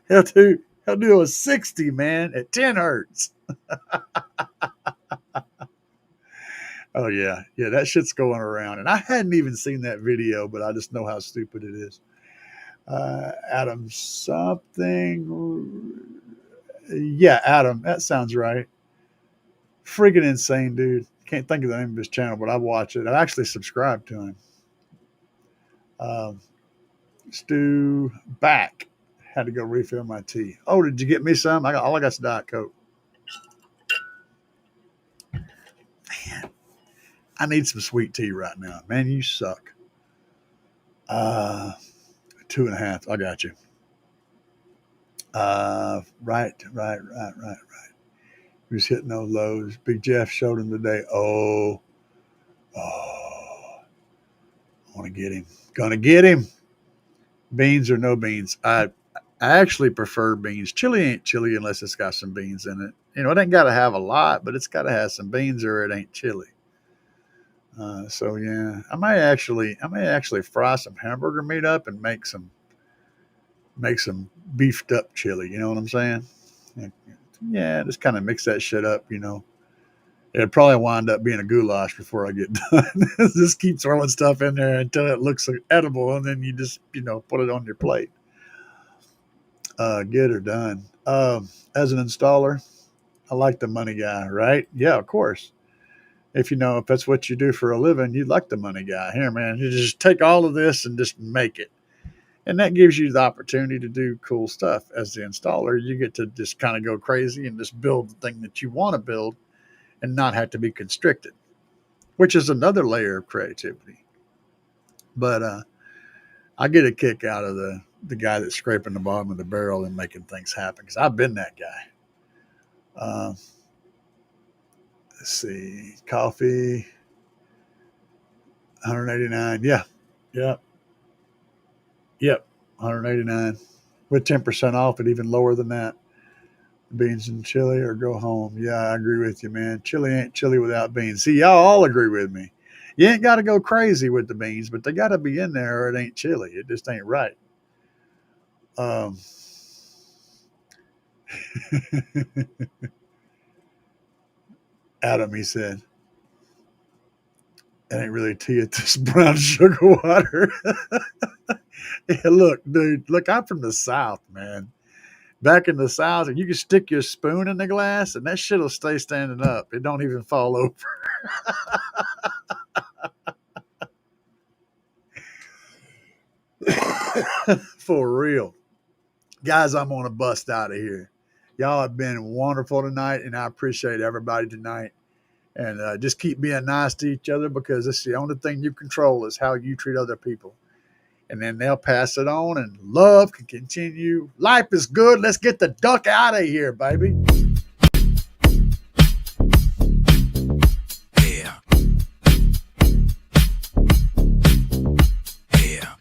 he'll do a 60, man, at 10 hertz. Oh yeah, that shit's going around, and I hadn't even seen that video, but I just know how stupid it is. Adam something, yeah, Adam, that sounds right. Freaking insane, dude. Can't think of the name of his channel, but I watch it. I actually subscribe to him. Stu back. Had to go refill my tea. Oh, did you get me some? All I got is Diet Coke. Man, I need some sweet tea right now. Man, you suck. 2.5. I got you. Right. Who's hitting those lows? Big Jeff showed him today. Oh. Want to get him. Gonna get him. Beans or no beans. I actually prefer beans. Chili ain't chili unless it's got some beans in it. You know, it ain't got to have a lot, but it's got to have some beans or it ain't chili. So yeah, I may actually fry some hamburger meat up and make some beefed up chili. You know what I'm saying? Yeah, just kind of mix that shit up. You know, it'd probably wind up being a goulash before I get done. Just keep throwing stuff in there until it looks edible, and then you just put it on your plate. Get her done. As an installer, I like the money guy, right? Yeah, of course. If that's what you do for a living, you'd like the money guy. Here, man, you just take all of this and just make it. And that gives you the opportunity to do cool stuff. As the installer, you get to just kind of go crazy and just build the thing that you want to build and not have to be constricted, which is another layer of creativity. But I get a kick out of the guy that's scraping the bottom of the barrel and making things happen, because I've been that guy. Let's see, coffee, 189. Yeah. 189 with 10% off, and even lower than that. Beans and chili or go home. Yeah, I agree with you, man. Chili ain't chili without beans. See, y'all all agree with me. You ain't got to go crazy with the beans, but they got to be in there or it ain't chili. It just ain't right. Adam, he said, it ain't really tea, it's just brown sugar water. Yeah, look, dude, I'm from the South, man. Back in the South, you can stick your spoon in the glass and that shit will stay standing up. It don't even fall over. For real. Guys, I'm going to bust out of here. Y'all have been wonderful tonight, and I appreciate everybody tonight. And just keep being nice to each other, because it's the only thing you control is how you treat other people. And then they'll pass it on, and love can continue. Life is good. Let's get the duck out of here, baby. Yeah. Yeah.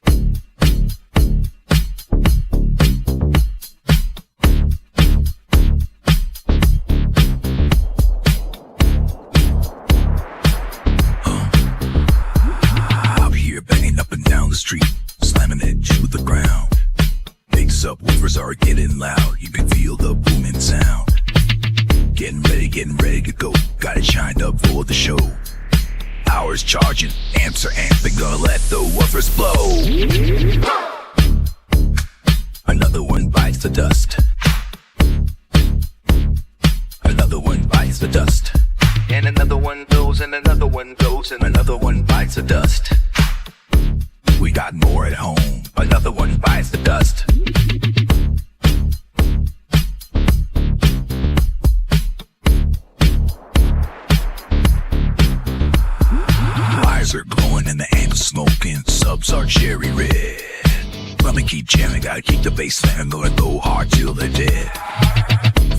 Out here banging up and down the street, slamming it to the ground. Big subwoofers are getting loud. You can feel the booming sound. Getting ready to go. Got it shined up for the show. Power's charging, amps are amping, gonna let the woofers blow. Another one bites the dust. Another one bites the dust. And another one goes, and another one goes, and another one bites the dust. We got more at home. Another one bites the dust. Eyes are glowing and the amps smoking. Subs are cherry red. Let me keep jamming, gotta keep the bass slamming. Gonna go hard till they're dead.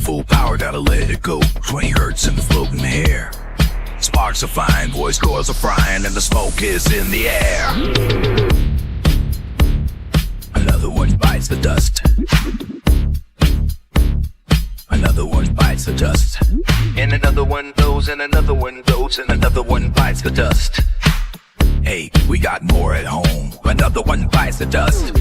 Full power, gotta let it go. 20 hertz in the floating hair. Sparks are flying, voice cords are frying, and the smoke is in the air. Another one bites the dust. Another one bites the dust. And another one goes, and another one goes, and another one bites the dust. Hey, we got more at home. Another one bites the dust.